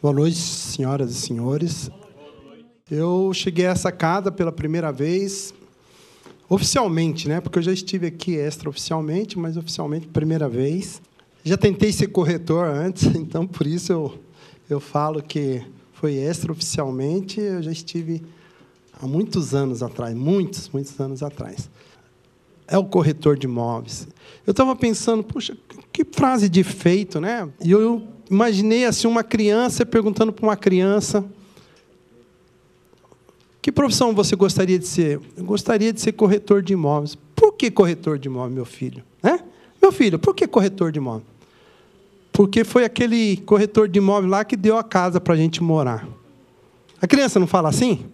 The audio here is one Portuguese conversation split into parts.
Boa noite, senhoras e senhores. Eu cheguei a essa casa pela primeira vez, oficialmente, né? Porque eu já estive aqui extraoficialmente, mas oficialmente, primeira vez. Já tentei ser corretor antes, então, por isso eu falo que foi extraoficialmente. Eu já estive há muitos anos atrás, muitos anos atrás. É o corretor de imóveis. Eu estava pensando, puxa, que frase de efeito, né? E eu imaginei assim uma criança perguntando para uma criança: que profissão você gostaria de ser? Eu gostaria de ser corretor de imóveis. Por que corretor de imóveis, meu filho? Meu filho, por que corretor de imóveis? Porque foi aquele corretor de imóveis lá que deu a casa para a gente morar. A criança não fala assim?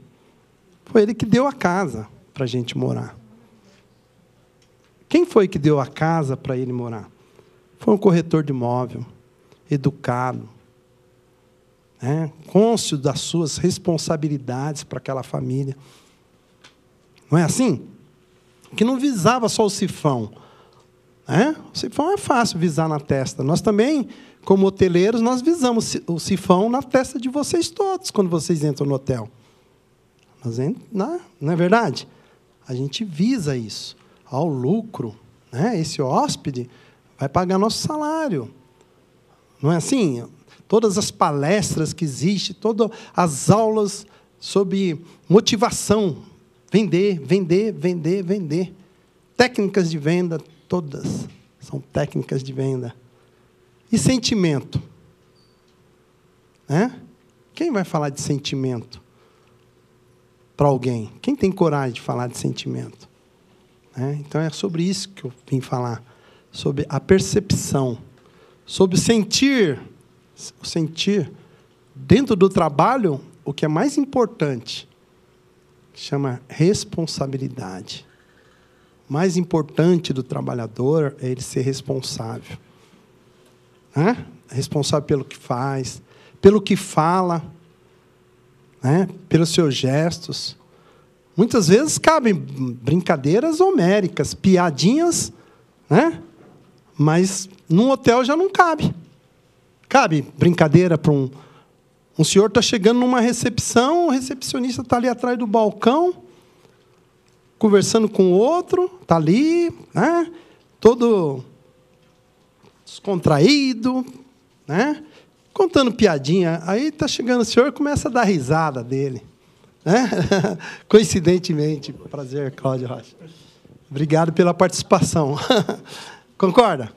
Foi ele que deu a casa para a gente morar. Quem foi que deu a casa para ele morar? Foi um corretor de imóvel, educado, cônscio das suas responsabilidades para aquela família. Não é assim? Que não visava só o sifão. O sifão é fácil visar na testa. Nós também, como hoteleiros, nós visamos o sifão na testa de vocês todos, quando vocês entram no hotel. Não é verdade? A gente visa isso. Ao lucro, esse hóspede vai pagar nosso salário. Não é assim? Todas as palestras que existem, todas as aulas sobre motivação. Vender, vender, vender, vender. Técnicas de venda, todas são técnicas de venda. E sentimento? Quem vai falar de sentimento para alguém? Quem tem coragem de falar de sentimento? Então, é sobre isso que eu vim falar. Sobre a percepção. Sobre sentir. O sentir. Dentro do trabalho, o que é mais importante, chama responsabilidade. O mais importante do trabalhador é ele ser responsável. Responsável pelo que faz, pelo que fala, pelos seus gestos. Muitas vezes cabem brincadeiras homéricas, piadinhas, mas num hotel já não cabe. Cabe brincadeira para um senhor está chegando numa recepção, o recepcionista está ali atrás do balcão, conversando com o outro, está ali, todo descontraído, contando piadinha. Aí está chegando o senhor e começa a dar risada dele. Coincidentemente. Prazer, Cláudio Rocha. Obrigado pela participação. Concorda?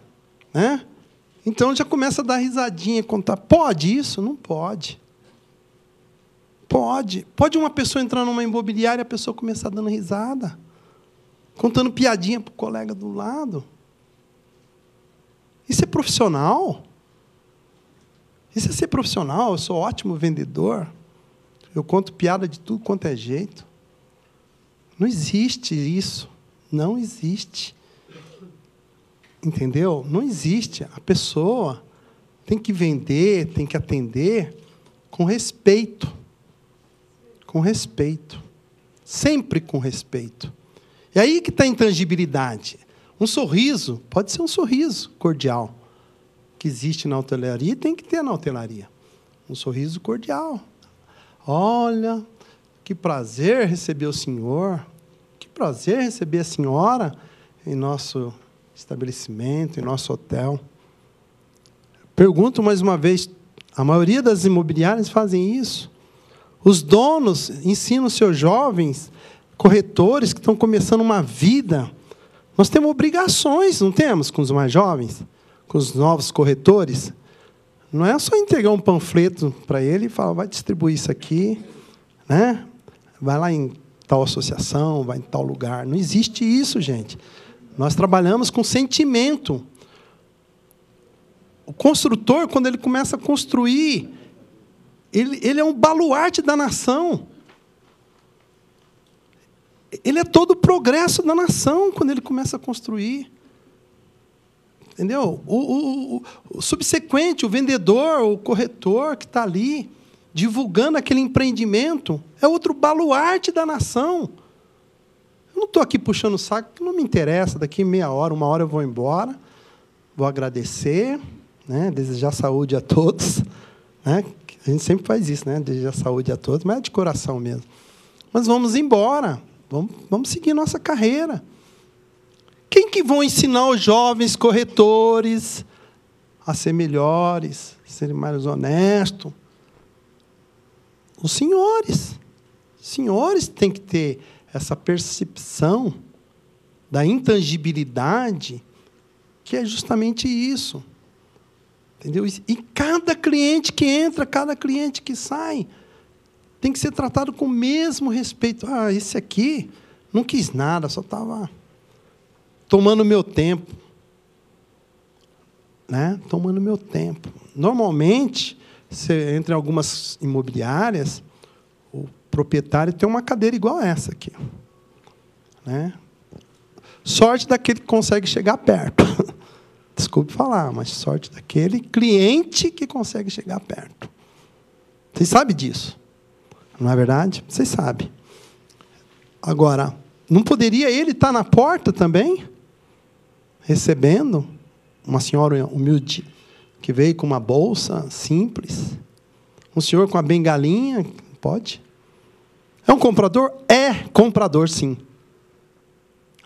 Então, já começa a dar risadinha, contar. Pode isso? Não pode. Pode. Pode uma pessoa entrar numa imobiliária e a pessoa começar dando risada, contando piadinha para o colega do lado. Isso é profissional? Isso é ser profissional? Eu sou ótimo vendedor. Eu conto piada de tudo quanto é jeito. Não existe isso. Não existe. Entendeu? Não existe. A pessoa tem que vender, tem que atender com respeito. Com respeito. Sempre com respeito. E aí que está a intangibilidade. Um sorriso pode ser um sorriso cordial. Que existe na hotelaria e tem que ter na hotelaria. Um sorriso cordial. Olha, que prazer receber o senhor, que prazer receber a senhora em nosso estabelecimento, em nosso hotel. Pergunto mais uma vez, a maioria das imobiliárias fazem isso. Os donos ensinam os seus jovens, corretores que estão começando uma vida. Nós temos obrigações, não temos, com os mais jovens, com os novos corretores? Não é só entregar um panfleto para ele e falar, vai distribuir isso aqui, vai lá em tal associação, vai em tal lugar. Não existe isso, gente. Nós trabalhamos com sentimento. O construtor, quando ele começa a construir, ele é um baluarte da nação. Ele é todo o progresso da nação quando ele começa a construir. Entendeu? O subsequente, o vendedor, o corretor que está ali, divulgando aquele empreendimento, é outro baluarte da nação. Eu não estou aqui puxando o saco, que não me interessa. Daqui meia hora, uma hora eu vou embora, vou agradecer, desejar saúde a todos, né? A gente sempre faz isso, né? Deseja saúde a todos, mas é de coração mesmo. Mas vamos embora. Vamos seguir nossa carreira. Quem que vão ensinar os jovens corretores a ser melhores, a serem mais honestos? Os senhores. Os senhores têm que ter essa percepção da intangibilidade, que é justamente isso. Entendeu? E cada cliente que entra, cada cliente que sai, tem que ser tratado com o mesmo respeito. Ah, esse aqui não quis nada, só estava tomando meu tempo. Né? Tomando meu tempo. Normalmente, você entra em algumas imobiliárias, o proprietário tem uma cadeira igual a essa aqui. Né? Sorte daquele que consegue chegar perto. Desculpe falar, mas sorte daquele cliente que consegue chegar perto. Vocês sabem disso? Não é verdade? Vocês sabem. Agora, não poderia ele estar na porta também, recebendo uma senhora humilde, que veio com uma bolsa simples, um senhor com a bengalinha, pode? É um comprador? É comprador, sim.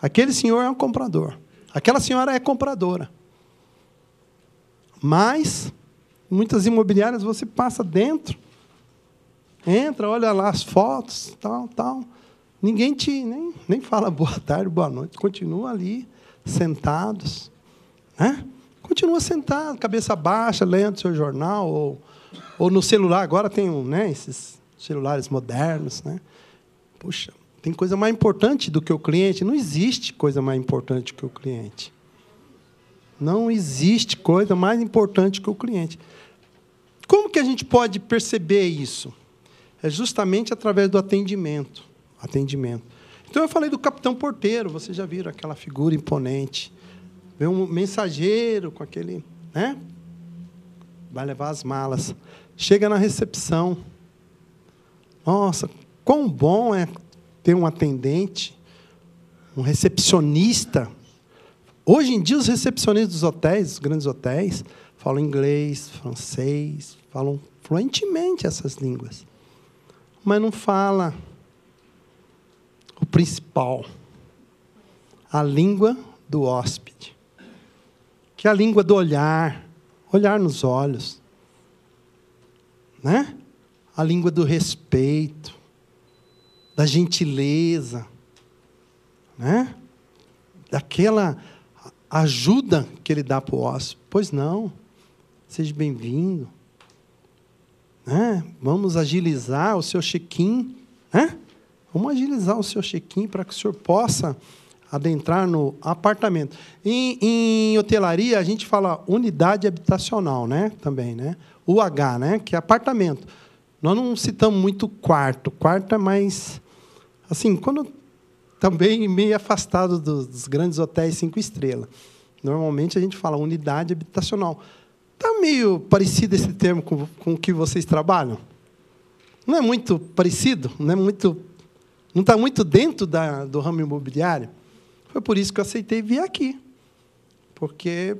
Aquele senhor é um comprador. Aquela senhora é compradora. Mas, muitas imobiliárias, você passa dentro, entra, olha lá as fotos, tal. Ninguém nem fala boa tarde, boa noite. Continua ali, sentados. Né? Continua sentado, cabeça baixa, lendo seu jornal, ou no celular. Agora tem esses celulares modernos. Né? Puxa, tem coisa mais importante do que o cliente? Não existe coisa mais importante que o cliente. Não existe coisa mais importante que o cliente. Como que a gente pode perceber isso? É justamente através do atendimento. Então, eu falei do capitão porteiro. Vocês já viram aquela figura imponente. Vem um mensageiro com aquele... Né? Vai levar as malas. Chega na recepção. Nossa, quão bom é ter um atendente, um recepcionista. Hoje em dia, os recepcionistas dos hotéis, dos grandes hotéis, falam inglês, francês, falam fluentemente essas línguas. Mas não fala o principal, a língua do hóspede, que é a língua do olhar nos olhos, né? A língua do respeito, da gentileza, né? Daquela ajuda que ele dá para o hóspede. Pois não, seja bem-vindo. Né? Vamos agilizar o seu check-in. Né? Vamos agilizar o seu check-in para que o senhor possa adentrar no apartamento. Em hotelaria, a gente fala unidade habitacional, né? Também, né? UH, né? Que é apartamento. Nós não citamos muito quarto. Quarto é mais... Assim, quando... Também meio afastado dos grandes hotéis 5 estrelas. Normalmente, a gente fala unidade habitacional. Está meio parecido esse termo com o que vocês trabalham? Não é muito parecido? Não está muito dentro do ramo imobiliário? Foi por isso que eu aceitei vir aqui. Porque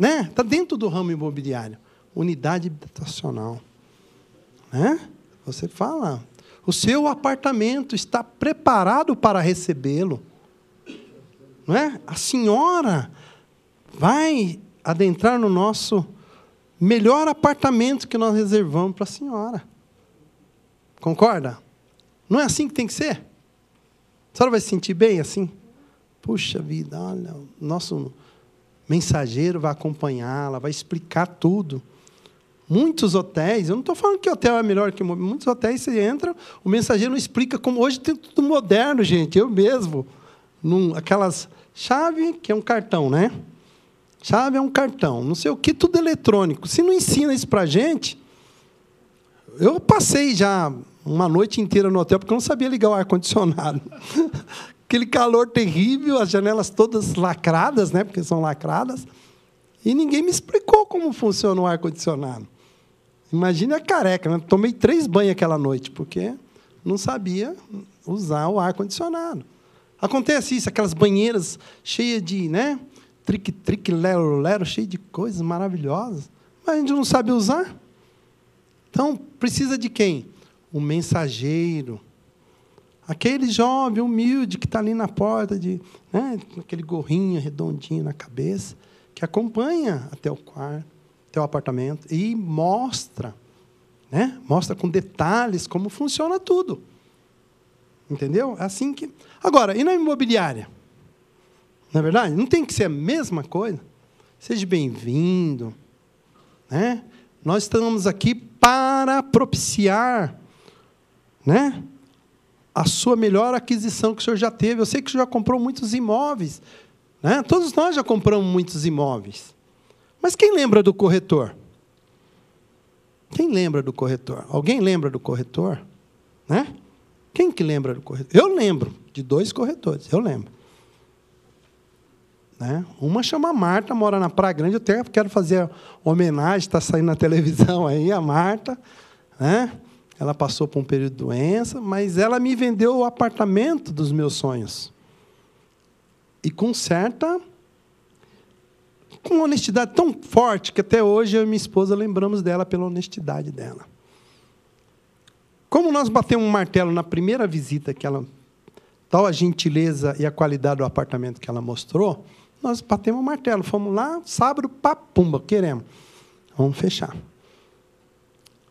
está dentro do ramo imobiliário. Unidade habitacional. Né? Você fala... O seu apartamento está preparado para recebê-lo. Não é? A senhora vai adentrar no nosso melhor apartamento que nós reservamos para a senhora. Concorda? Não é assim que tem que ser? A senhora vai se sentir bem assim? Puxa vida, olha, o nosso mensageiro vai acompanhá-la, vai explicar tudo. Muitos hotéis, eu não estou falando que hotel é melhor que muitos hotéis, você entra, o mensageiro não explica como... Hoje tem tudo moderno, gente, eu mesmo. Aquelas chave, que é um cartão, né? Chave é um cartão, não sei o que, tudo eletrônico. Se não ensina isso para a gente... Eu passei já uma noite inteira no hotel, porque eu não sabia ligar o ar-condicionado. Aquele calor terrível, as janelas todas lacradas, né? Porque são lacradas, e ninguém me explicou como funciona o ar-condicionado. Imagine a careca, né? Tomei 3 banhos aquela noite, porque não sabia usar o ar-condicionado. Acontece isso, aquelas banheiras cheias de, né? Trique-trique, lero-lero, cheio de coisas maravilhosas. Mas a gente não sabe usar. Então, precisa de quem? Um mensageiro. Aquele jovem humilde que está ali na porta, né, com aquele gorrinho redondinho na cabeça, que acompanha até o quarto, até o apartamento, e mostra, né, mostra com detalhes como funciona tudo. Entendeu? É assim que... Agora, e na imobiliária? Não é verdade? Não tem que ser a mesma coisa? Seja bem-vindo. Né? Nós estamos aqui para propiciar, né, a sua melhor aquisição que o senhor já teve. Eu sei que o senhor já comprou muitos imóveis. Né? Todos nós já compramos muitos imóveis. Mas quem lembra do corretor? Quem lembra do corretor? Alguém lembra do corretor? Né? Quem que lembra do corretor? Eu lembro de 2 corretores, eu lembro. Né? Uma chama Marta, mora na Praia Grande, eu até quero fazer homenagem, está saindo na televisão aí, a Marta. Né? Ela passou por um período de doença, mas ela me vendeu o apartamento dos meus sonhos. E com honestidade tão forte, que até hoje eu e minha esposa lembramos dela pela honestidade dela. Como nós batemos um martelo na primeira visita que ela... Tal a gentileza e a qualidade do apartamento que ela mostrou, nós batemos um martelo. Fomos lá, sábado, papumba, queremos. Vamos fechar.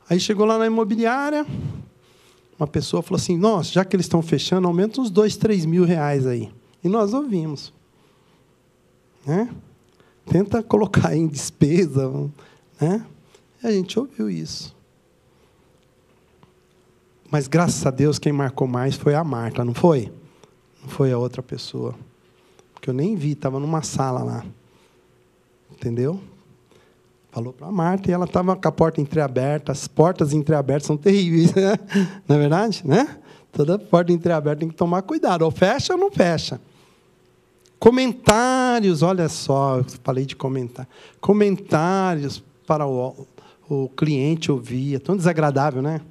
Aí chegou lá na imobiliária, uma pessoa falou assim, nossa, já que eles estão fechando, aumenta uns 2, 3 mil reais aí. E nós ouvimos. Né? Tenta colocar em despesa. Né? E a gente ouviu isso. Mas, graças a Deus, quem marcou mais foi a Marta, não foi? Não foi a outra pessoa. Porque eu nem vi, estava numa sala lá. Entendeu? Falou para a Marta e ela estava com a porta entreaberta. As portas entreabertas são terríveis, né? Não é verdade? Né? Toda porta entreaberta tem que tomar cuidado. Ou fecha ou não fecha. Comentários, olha só, eu falei de comentar. Comentários para o cliente ouvir. É tão desagradável, né?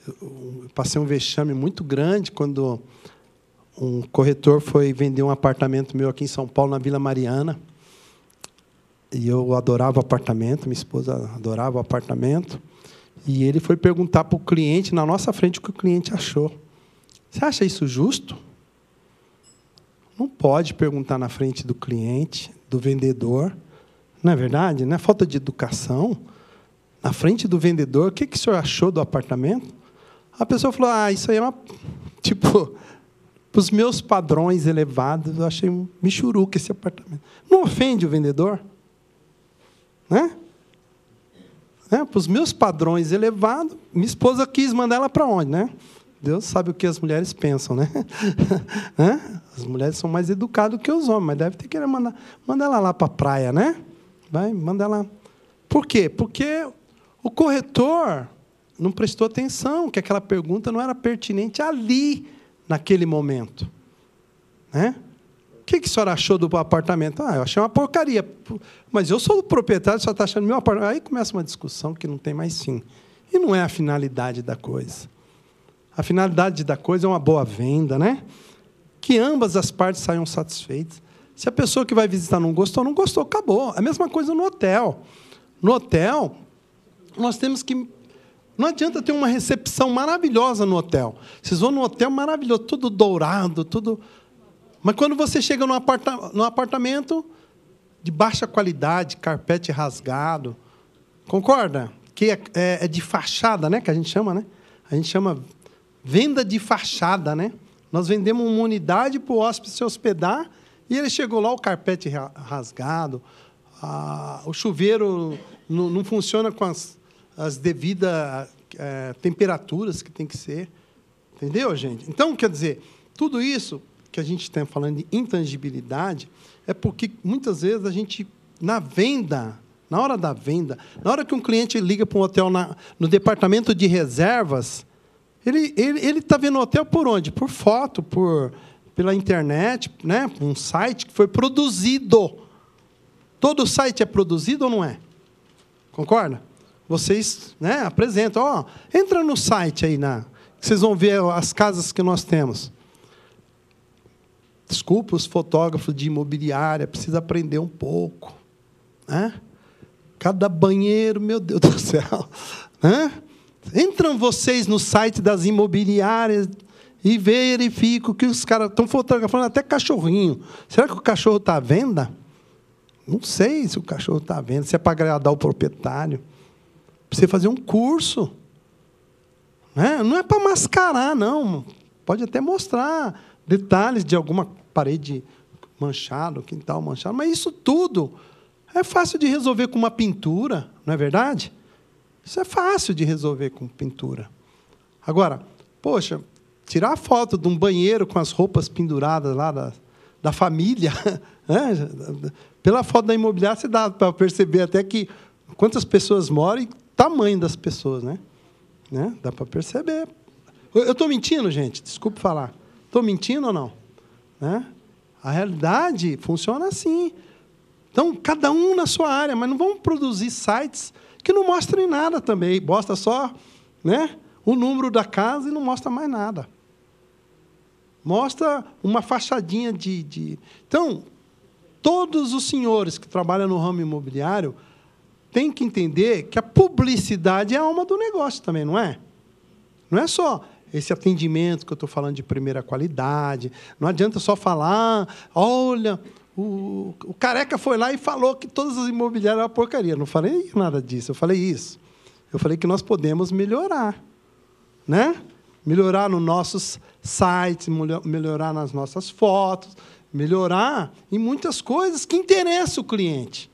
Eu passei um vexame muito grande quando um corretor foi vender um apartamento meu aqui em São Paulo, na Vila Mariana. E eu adorava o apartamento, minha esposa adorava o apartamento. E ele foi perguntar para o cliente, na nossa frente, o que o cliente achou. Você acha isso justo? Não pode perguntar na frente do cliente, do vendedor. Não é verdade? Não é falta de educação. Na frente do vendedor, o que o senhor achou do apartamento? A pessoa falou, isso aí é para os meus padrões elevados, eu achei um michuruca esse apartamento. Não ofende o vendedor? Né? Para os meus padrões elevados, minha esposa quis mandar ela para onde? Né? Deus sabe o que as mulheres pensam. Né? As mulheres são mais educadas que os homens, mas deve ter que mandar ela lá para a praia. Né? Vai, manda ela. Por quê? Porque o corretor não prestou atenção, que aquela pergunta não era pertinente ali, naquele momento. Né? O que a senhora achou do apartamento? Eu achei uma porcaria. Mas eu sou o proprietário, só está achando meu apartamento. Aí começa uma discussão que não tem mais fim. E não é a finalidade da coisa. A finalidade da coisa é uma boa venda, né? Que ambas as partes saiam satisfeitas. Se a pessoa que vai visitar não gostou, acabou. A mesma coisa no hotel. No hotel, nós temos que... Não adianta ter uma recepção maravilhosa no hotel. Vocês vão no hotel maravilhoso, tudo dourado, tudo... Mas quando você chega num apartamento de baixa qualidade, carpete rasgado, concorda? Que é de fachada, né? Que a gente chama, né? A gente chama venda de fachada, né? Nós vendemos uma unidade para o hóspede se hospedar e ele chegou lá, o carpete rasgado, o chuveiro não funciona com as devidas temperaturas que tem que ser. Entendeu, gente? Então, quer dizer, tudo isso que a gente está falando de intangibilidade é porque, muitas vezes, a gente, na venda, na hora da venda, na hora que um cliente liga para um hotel no departamento de reservas, ele está vendo o hotel por onde? Por foto, pela internet, né? Um site que foi produzido. Todo site é produzido ou não é? Concorda? Vocês, né, apresentam. Entra no site aí, que vocês vão ver as casas que nós temos. Desculpa os fotógrafos de imobiliária, precisa aprender um pouco. Né? Cada banheiro, meu Deus do céu. Entram vocês no site das imobiliárias e verificam que os caras estão fotografando até cachorrinho. Será que o cachorro está à venda? Não sei se o cachorro está à venda, se é para agradar o proprietário. Para você fazer um curso. Não é para mascarar, não. Pode até mostrar detalhes de alguma parede manchada, quintal manchado, mas isso tudo é fácil de resolver com uma pintura, não é verdade? Isso é fácil de resolver com pintura. Agora, poxa, tirar a foto de um banheiro com as roupas penduradas lá da família, pela foto da imobiliária, você dá para perceber até que quantas pessoas moram e o tamanho das pessoas, né? Dá para perceber. Eu estou mentindo, gente? Desculpe falar. Estou mentindo ou não? A realidade funciona assim. Então, cada um na sua área, mas não vamos produzir sites que não mostrem nada também. Mostra só o número da casa e não mostra mais nada. Mostra uma fachadinha de... Então, todos os senhores que trabalham no ramo imobiliário têm que entender que a publicidade é a alma do negócio também, não é? Não é só esse atendimento que eu estou falando de primeira qualidade. Não adianta só falar, olha, o Careca foi lá e falou que todas as imobiliárias eram uma porcaria. Não falei nada disso, eu falei isso. Eu falei que nós podemos melhorar. Melhorar nos nossos sites, melhorar nas nossas fotos, melhorar em muitas coisas que interessam o cliente.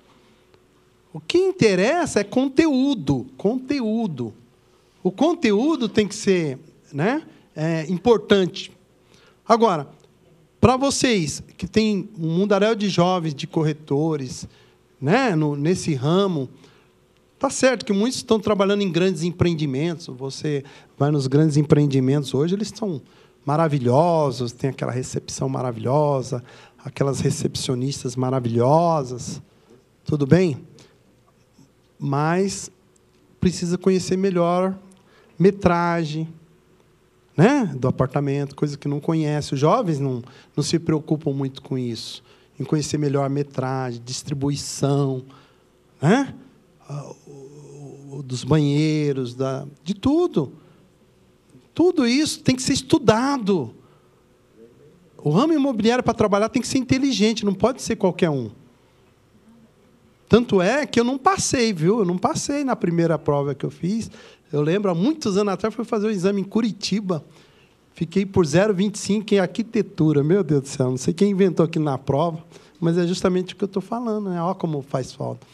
O que interessa é conteúdo. Conteúdo. O conteúdo tem que ser importante. Agora, para vocês que têm um mundaréu de jovens, de corretores, nesse ramo, está certo que muitos estão trabalhando em grandes empreendimentos. Você vai nos grandes empreendimentos hoje, eles são maravilhosos, tem aquela recepção maravilhosa, aquelas recepcionistas maravilhosas. Tudo bem? Mas precisa conhecer melhor metragem do apartamento, coisa que não conhece. Os jovens não se preocupam muito com isso, em conhecer melhor a metragem, distribuição, dos banheiros, de tudo. Tudo isso tem que ser estudado. O ramo imobiliário, para trabalhar, tem que ser inteligente, não pode ser qualquer um. Tanto é que eu não passei, viu? Eu não passei na primeira prova que eu fiz. Eu lembro, há muitos anos atrás, fui fazer um exame em Curitiba. Fiquei por 0,25 em arquitetura. Meu Deus do céu, não sei quem inventou aqui na prova, mas é justamente o que eu estou falando. Olha como faz falta.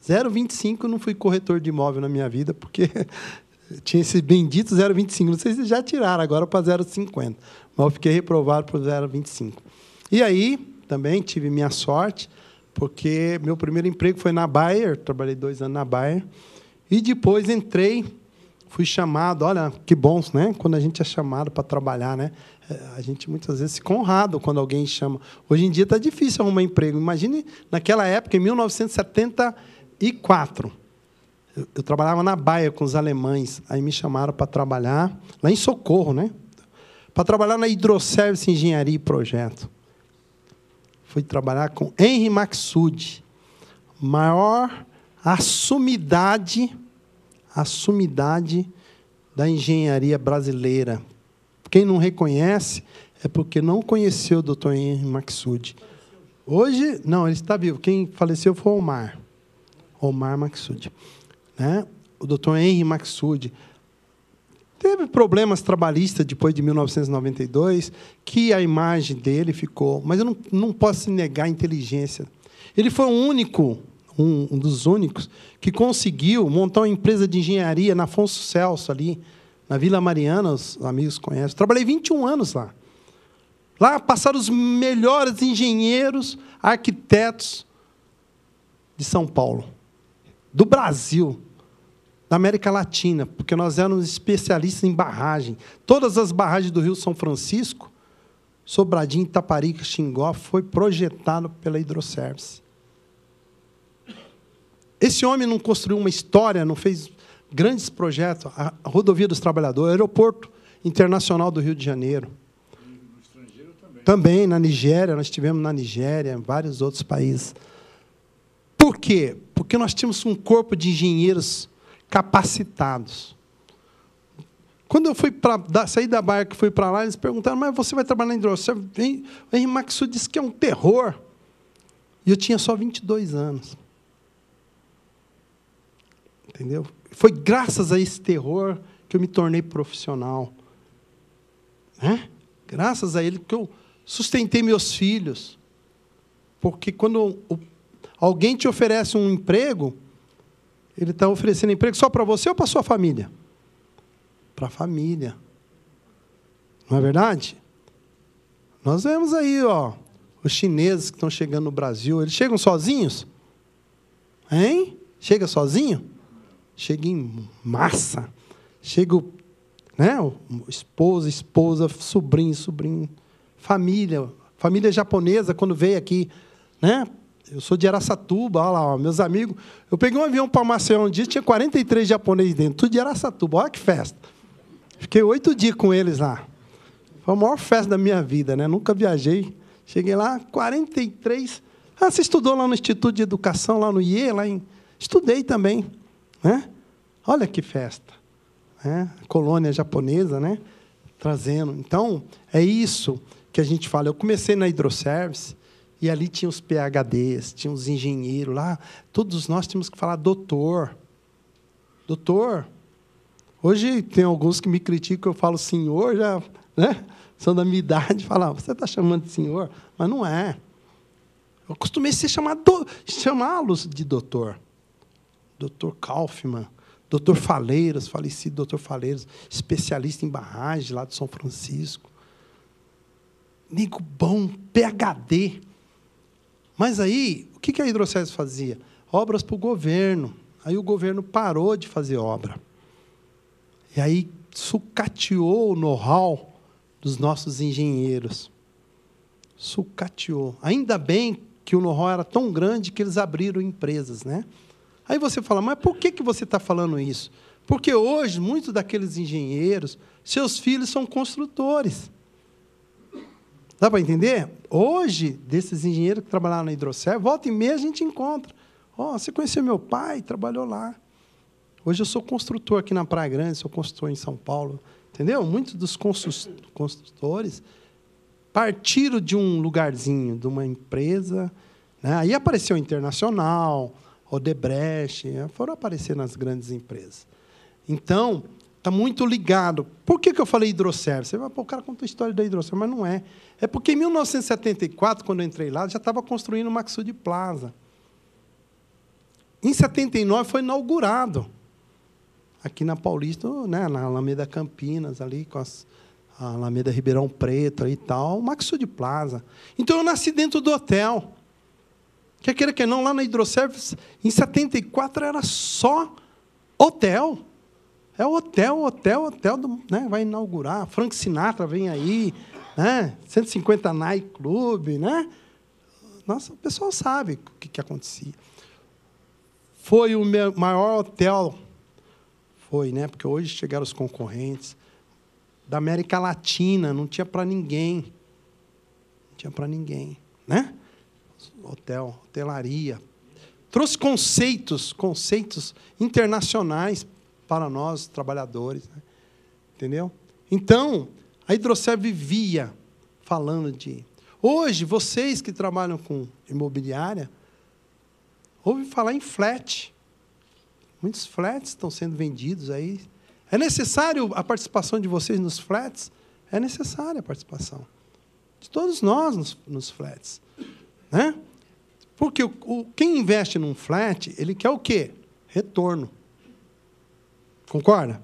0,25 eu não fui corretor de imóvel na minha vida, porque tinha esse bendito 0,25. Não sei se já tiraram agora para 0,50, mas eu fiquei reprovado por 0,25. E aí, também tive minha sorte, porque meu primeiro emprego foi na Bayer, trabalhei 2 anos na Bayer, e depois entrei, fui chamado, olha, que bom, quando a gente é chamado para trabalhar, a gente muitas vezes fica honrado quando alguém chama. Hoje em dia está difícil arrumar emprego. Imagine, naquela época, em 1974, eu trabalhava na Bayer com os alemães, aí me chamaram para trabalhar, lá em Socorro, para trabalhar na Hidroservice Engenharia e Projeto. Fui trabalhar com Henry Maxud, maior assumidade da engenharia brasileira. Quem não reconhece é porque não conheceu o Dr. Henry Maxud. Hoje, não, ele está vivo. Quem faleceu foi o Omar Maxud. O Dr. Henry Maxud teve problemas trabalhistas depois de 1992, que a imagem dele ficou... Mas eu não posso negar a inteligência. Ele foi um dos únicos, que conseguiu montar uma empresa de engenharia na Afonso Celso, ali, na Vila Mariana, os amigos conhecem. Trabalhei 21 anos lá. Lá passaram os melhores engenheiros, arquitetos de São Paulo, do Brasil, da América Latina, porque nós éramos especialistas em barragem. Todas as barragens do Rio São Francisco, Sobradinho, Itaparica, Xingó, foi projetado pela Hidroservice. Esse homem não construiu uma história, não fez grandes projetos. A Rodovia dos Trabalhadores, o Aeroporto Internacional do Rio de Janeiro. E no estrangeiro também. Também, na Nigéria, nós estivemos na Nigéria, em vários outros países. Por quê? Porque nós tínhamos um corpo de engenheiros capacitados. Quando eu fui sair da barca e fui para lá, eles perguntaram, mas você vai trabalhar na Hidrocel? O Henri Maxud disse que é um terror. E eu tinha só 22 anos. Entendeu? Foi graças a esse terror que eu me tornei profissional. Né? Graças a ele que eu sustentei meus filhos. Porque quando alguém te oferece um emprego, ele está oferecendo emprego só para você ou para a sua família? Para a família. Não é verdade? Nós vemos aí, os chineses que estão chegando no Brasil, eles chegam sozinhos? Hein? Chega sozinho? Chega em massa. Chega, né? Esposa, sobrinho. Família japonesa, quando veio aqui, né? Eu sou de Araçatuba, olha lá, meus amigos. Eu peguei um avião para Maceió um dia, tinha 43 japoneses dentro, tudo de Araçatuba. Olha que festa. Fiquei 8 dias com eles lá. Foi a maior festa da minha vida, né? Nunca viajei. Cheguei lá, 43. Você estudou lá no Instituto de Educação, lá no IE? Estudei também. Né? Olha que festa. Né? Colônia japonesa, né? Trazendo. Então, é isso que a gente fala. Eu comecei na Hidroservice, e ali tinha os PhDs, tinha os engenheiros lá. Todos nós tínhamos que falar doutor. Doutor. Hoje tem alguns que me criticam, eu falo senhor, já, né? São da minha idade, falam, você está chamando de senhor? Mas não é. Eu costumei chamá-los de doutor. Doutor Kaufmann, doutor Faleiras, falecido doutor Faleiras, especialista em barragem lá de São Francisco. Amigo bom, PhD. Mas aí, o que a Hidroservice fazia? Obras para o governo. Aí o governo parou de fazer obra. E aí sucateou o know-how dos nossos engenheiros. Sucateou. Ainda bem que o know-how era tão grande que eles abriram empresas, né? Aí você fala, mas por que você está falando isso? Porque hoje, muitos daqueles engenheiros, seus filhos são construtores. Dá para entender? Hoje, desses engenheiros que trabalharam na Hidroservice, volta e meia a gente encontra. Você conheceu meu pai? Trabalhou lá. Hoje eu sou construtor aqui na Praia Grande, sou construtor em São Paulo. Entendeu? Muitos dos construtores partiram de um lugarzinho, de uma empresa. Né? Aí apareceu Internacional, Odebrecht, foram aparecer nas grandes empresas. Então, está muito ligado. Por que eu falei Hidroservice? Você vai, o cara conta a história da Hidroservice, mas não é. É porque em 1974, quando eu entrei lá, já estava construindo o Maxud Plaza. Em 79 foi inaugurado. Aqui na Paulista, né, na Alameda Campinas, ali com a Alameda Ribeirão Preto e tal, o Maxud Plaza. Então, eu nasci dentro do hotel. Quer queira que não, lá na Hidroservice, em 74, era só hotel. É hotel, né, vai inaugurar. Frank Sinatra vem aí, né, 150 Night Club, né? Nossa, o pessoal sabe o que acontecia. Foi o maior hotel. Foi, né? Porque hoje chegaram os concorrentes da América Latina, não tinha para ninguém. Não tinha para ninguém, né? Hotelaria. Trouxe conceitos internacionais para nós, trabalhadores. Né? Entendeu? Então, a Hidroservice vivia falando de... Hoje, vocês que trabalham com imobiliária, ouvem falar em flat. Muitos flats estão sendo vendidos aí. É necessário a participação de vocês nos flats? É necessária a participação de todos nós nos flats. Né? Porque quem investe num flat, ele quer o quê? Retorno. Concorda?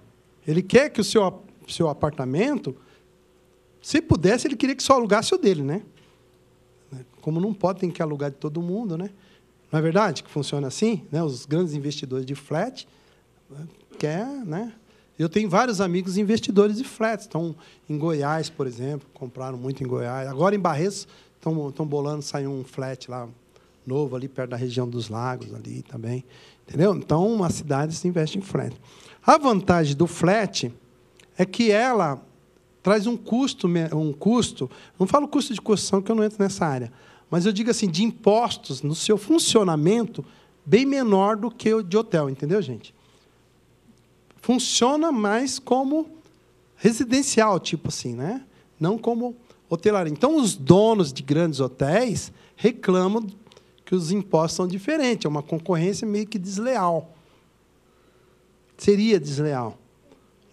Ele quer que o seu apartamento, se pudesse, ele queria que só alugasse o dele, né? Como não pode, tem que alugar de todo mundo, né? Não é verdade que funciona assim? Né? Os grandes investidores de flat quer, né? Eu tenho vários amigos investidores de flats. Estão em Goiás, por exemplo, compraram muito em Goiás. Agora, em Barretos, estão bolando, saiu um flat lá, novo, ali perto da região dos lagos, ali também. Entendeu? Então, uma cidade se investe em flat. A vantagem do flat é que ela traz um custo, não falo custo de construção, que eu não entro nessa área, mas eu digo assim, de impostos no seu funcionamento, bem menor do que o de hotel, entendeu, gente? funciona mais como residencial, tipo assim, né? Não como hotelaria. Então, os donos de grandes hotéis reclamam que os impostos são diferentes. É uma concorrência meio que desleal. Seria desleal,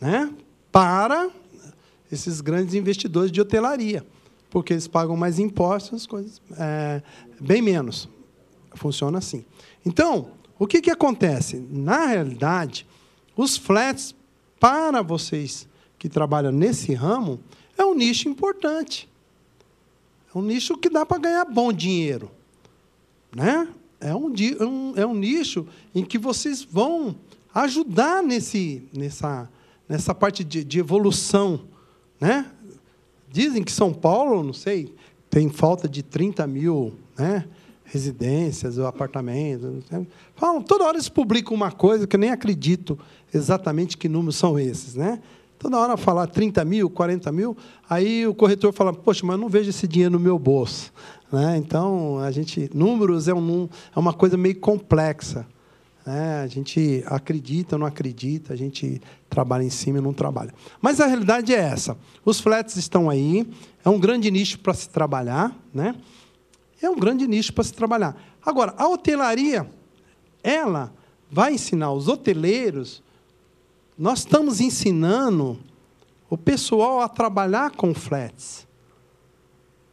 né? Para esses grandes investidores de hotelaria, porque eles pagam mais impostos, coisas bem menos. Funciona assim. Então, o que acontece? Na realidade, os flats, para vocês que trabalham nesse ramo, é um nicho importante. É um nicho que dá para ganhar bom dinheiro, né? É um nicho em que vocês vão ajudar nessa parte de evolução, né? Dizem que São Paulo, não sei, tem falta de 30 mil, né, residências ou apartamentos. Falam, toda hora eles publicam uma coisa que eu nem acredito exatamente que números são esses, né? Toda hora falar 30 mil, 40 mil, aí o corretor fala, poxa, mas eu não vejo esse dinheiro no meu bolso, né? Então, números é uma coisa meio complexa. A gente acredita ou não acredita, a gente trabalha em cima e não trabalha. Mas a realidade é essa. Os flats estão aí, é um grande nicho para se trabalhar, né? É um grande nicho para se trabalhar. Agora, a hotelaria, ela vai ensinar os hoteleiros, nós estamos ensinando o pessoal a trabalhar com flats.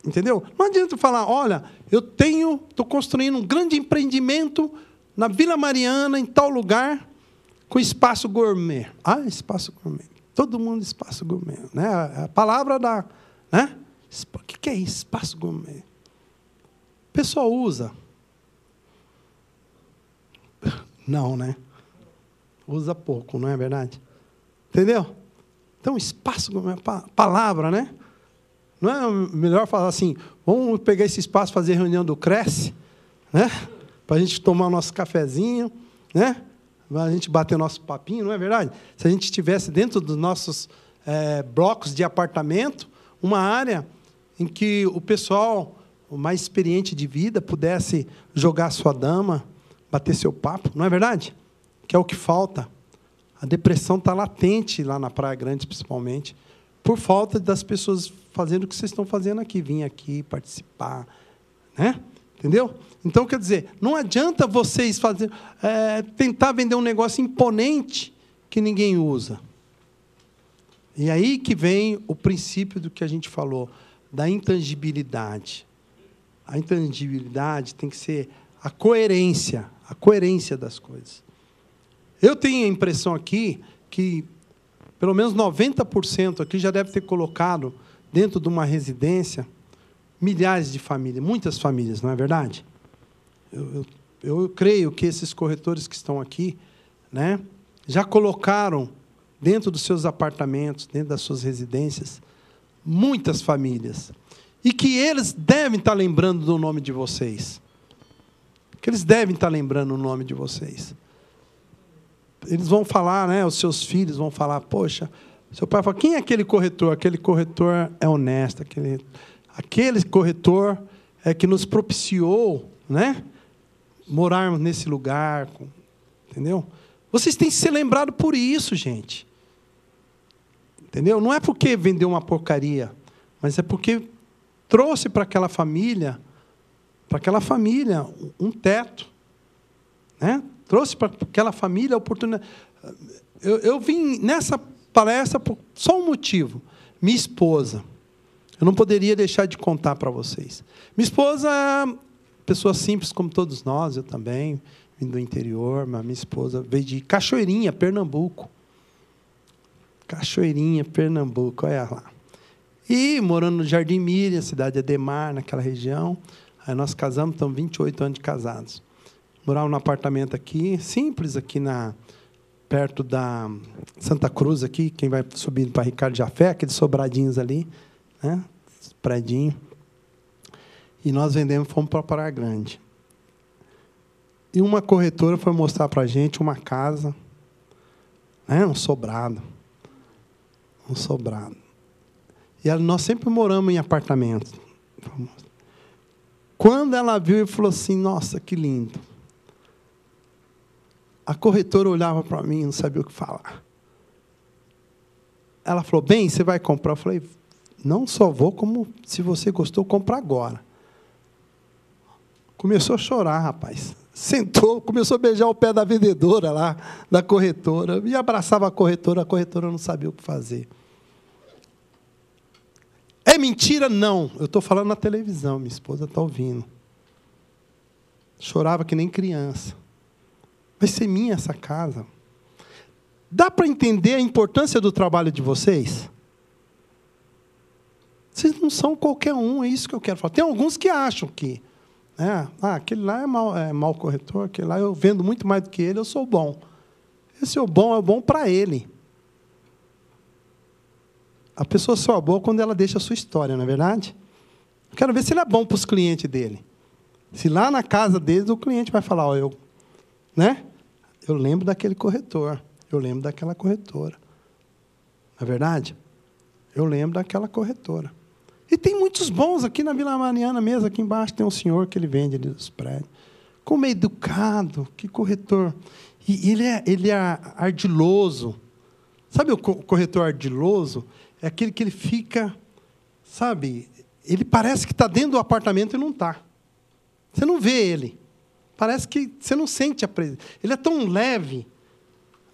Entendeu? Não adianta falar, olha, estou construindo um grande empreendimento na Vila Mariana, em tal lugar, com espaço gourmet. Ah, espaço gourmet. Todo mundo espaço gourmet, né? A palavra da... Né? O que é isso, espaço gourmet? O pessoal usa. Não, né? Usa pouco, não é verdade? Entendeu? Então, espaço gourmet, palavra, né? Não é melhor falar assim, vamos pegar esse espaço e fazer reunião do Cresce, né? Para a gente tomar o nosso cafezinho, né? A gente bater o nosso papinho, não é verdade? Se a gente estivesse dentro dos nossos blocos de apartamento, uma área em que o pessoal, o mais experiente de vida, pudesse jogar sua dama, bater seu papo, não é verdade? Que é o que falta. A depressão está latente lá na Praia Grande, principalmente, por falta das pessoas fazendo o que vocês estão fazendo aqui, vir aqui participar, né? Entendeu? Então, quer dizer, não adianta vocês tentar vender um negócio imponente que ninguém usa. E aí que vem o princípio do que a gente falou, da intangibilidade. A intangibilidade tem que ser a coerência das coisas. Eu tenho a impressão aqui que pelo menos 90% aqui já deve ter colocado dentro de uma residência milhares de famílias, muitas famílias, não é verdade? Eu creio que esses corretores que estão aqui, né, já colocaram dentro dos seus apartamentos, dentro das suas residências, muitas famílias. E que eles devem estar lembrando do nome de vocês. Que eles devem estar lembrando o nome de vocês. Eles vão falar, né, os seus filhos vão falar, poxa, seu pai fala, quem é aquele corretor? Aquele corretor é honesto, aquele corretor é que nos propiciou, né, morarmos nesse lugar, entendeu? Vocês têm que ser lembrados por isso, gente. Entendeu? Não é porque vendeu uma porcaria, mas é porque trouxe para aquela família um teto, né? Trouxe para aquela família a oportunidade. Eu vim nessa palestra por só um motivo. Minha esposa. Eu não poderia deixar de contar para vocês. Minha esposa é pessoa simples como todos nós, eu também, vim do interior, mas minha esposa veio de Cachoeirinha, Pernambuco. Cachoeirinha, Pernambuco, olha lá. E morando no Jardim Miriam, cidade de Ademar, naquela região. Aí nós casamos, estamos 28 anos de casados. Morava num apartamento aqui, simples, aqui perto da Santa Cruz, aqui, quem vai subindo para Ricardo Jafé, aqueles sobradinhos ali, né? Predinho. E nós vendemos, fomos para Praia Grande. E uma corretora foi mostrar para a gente uma casa, né? Um sobrado. Um sobrado. E nós sempre moramos em apartamentos. Quando ela viu, ele falou assim, nossa, que lindo. A corretora olhava para mim e não sabia o que falar. ela falou, bem, você vai comprar? Eu falei, não só vou, como se você gostou, compra agora. Começou a chorar, rapaz. Sentou, começou a beijar o pé da vendedora lá, da corretora, e abraçava a corretora não sabia o que fazer. É mentira? Não. Eu estou falando na televisão, minha esposa está ouvindo. Chorava que nem criança. Vai ser minha essa casa. Dá para entender a importância do trabalho de vocês? Vocês não são qualquer um, é isso que eu quero falar. Tem alguns que acham que aquele lá é mau corretor, aquele lá eu vendo muito mais do que ele, eu sou bom. Esse é bom para ele. A pessoa só é boa quando ela deixa a sua história, não é verdade? Eu quero ver se ele é bom para os clientes dele. Se lá na casa deles o cliente vai falar, eu lembro daquele corretor, eu lembro daquela corretora. Não é verdade? Eu lembro daquela corretora. E tem muitos bons aqui na Vila Mariana mesmo, aqui embaixo tem um senhor que ele vende ali dos prédios. Como é educado, que corretor. E ele é ardiloso. Sabe o corretor ardiloso? É aquele que ele fica, sabe, ele parece que está dentro do apartamento e não está. Você não vê ele. Parece que você não sente a presença. Ele é tão leve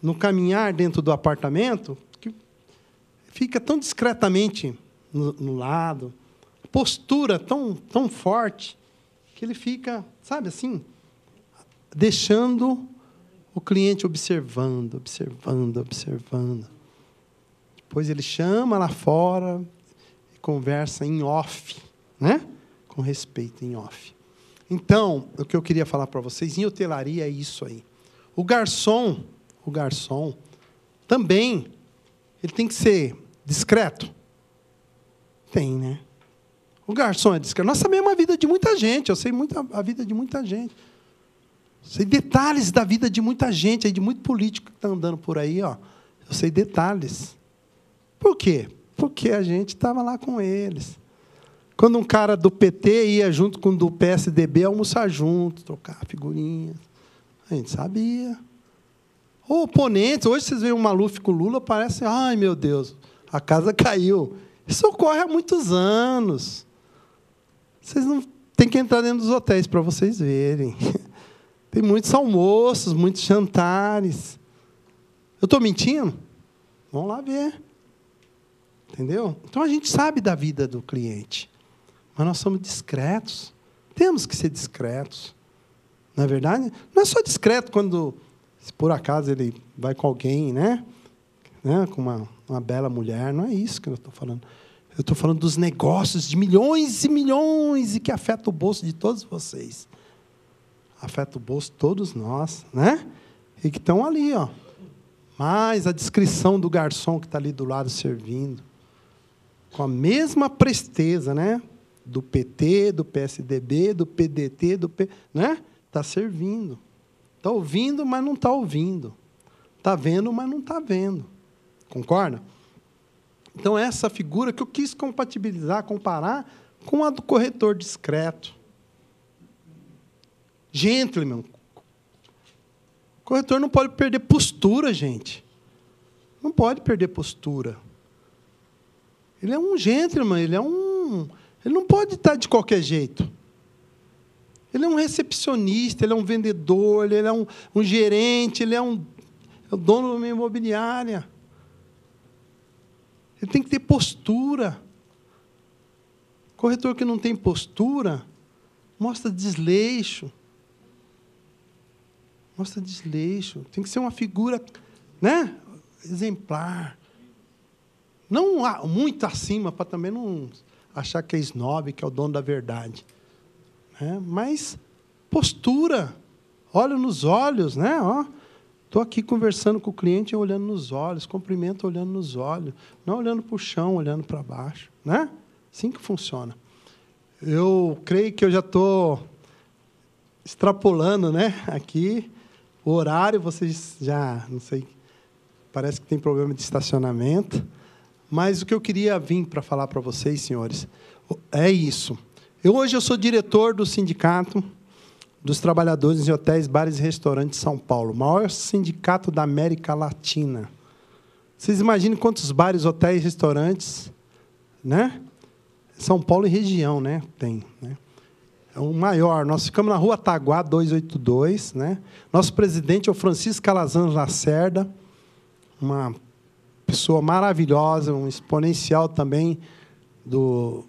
no caminhar dentro do apartamento que fica tão discretamente no lado, postura tão forte, que ele fica, sabe assim, deixando o cliente observando. Depois ele chama lá fora e conversa em off, com respeito, em off. Então, o que eu queria falar para vocês, em hotelaria é isso aí. O garçom também, ele tem que ser discreto? Tem, né? O garçom é discreto. Nós sabemos a vida de muita gente, eu sei a vida de muita gente. Sei detalhes da vida de muita gente, aí, de muito político que está andando por aí, ó. Eu sei detalhes. Por quê? Porque a gente estava lá com eles. Quando um cara do PT ia junto com o do PSDB almoçar junto, trocar figurinhas, a gente sabia. Ou oponentes, hoje vocês veem um Maluf com o Lula, parece, ai, meu Deus, a casa caiu. Isso ocorre há muitos anos. Vocês não têm que entrar dentro dos hotéis para vocês verem. Tem muitos almoços, muitos jantares. Eu estou mentindo? Vamos lá ver. Entendeu? Então, a gente sabe da vida do cliente. Mas nós somos discretos. Temos que ser discretos. Não é verdade? Não é só discreto quando, se por acaso, ele vai com alguém, com uma bela mulher. Não é isso que eu estou falando. Eu estou falando dos negócios de milhões e milhões e que afeta o bolso de todos vocês. Afeta o bolso de todos nós, E que estão ali, ó. Mas a descrição do garçom que está ali do lado servindo, com a mesma presteza, do PT, do PSDB, do PDT, Está servindo. Está ouvindo, mas não está ouvindo. Está vendo, mas não está vendo. Concorda? Então, essa figura que eu quis compatibilizar, comparar com a do corretor discreto. Gentleman. O corretor não pode perder postura, gente. Não pode perder postura. Ele é um gentleman, ele não pode estar de qualquer jeito. Ele é um recepcionista, ele é um vendedor, ele é um gerente, ele é o dono de uma imobiliária. Ele tem que ter postura. Corretor que não tem postura mostra desleixo. Tem que ser uma figura, exemplar. Não muito acima, para também não achar que é snob, que é o dono da verdade. Mas postura. Olha nos olhos, Estou aqui conversando com o cliente, olhando nos olhos, cumprimento olhando nos olhos, não olhando para o chão, olhando para baixo. Assim que funciona. Eu creio que eu já estou extrapolando aqui o horário, vocês já, não sei, parece que tem problema de estacionamento, mas o que eu queria vir para falar para vocês, senhores, é isso. Hoje eu sou diretor do Sindicato dos Trabalhadores em Hotéis, Bares e Restaurantes de São Paulo, o maior sindicato da América Latina. Vocês imaginem quantos bares, hotéis, restaurantes, né? São Paulo e região, né? Tem, né? É o maior. Nós ficamos na Rua Taguá, 282, né? Nosso presidente é o Francisco Calazans Lacerda, uma pessoa maravilhosa, um exponencial também do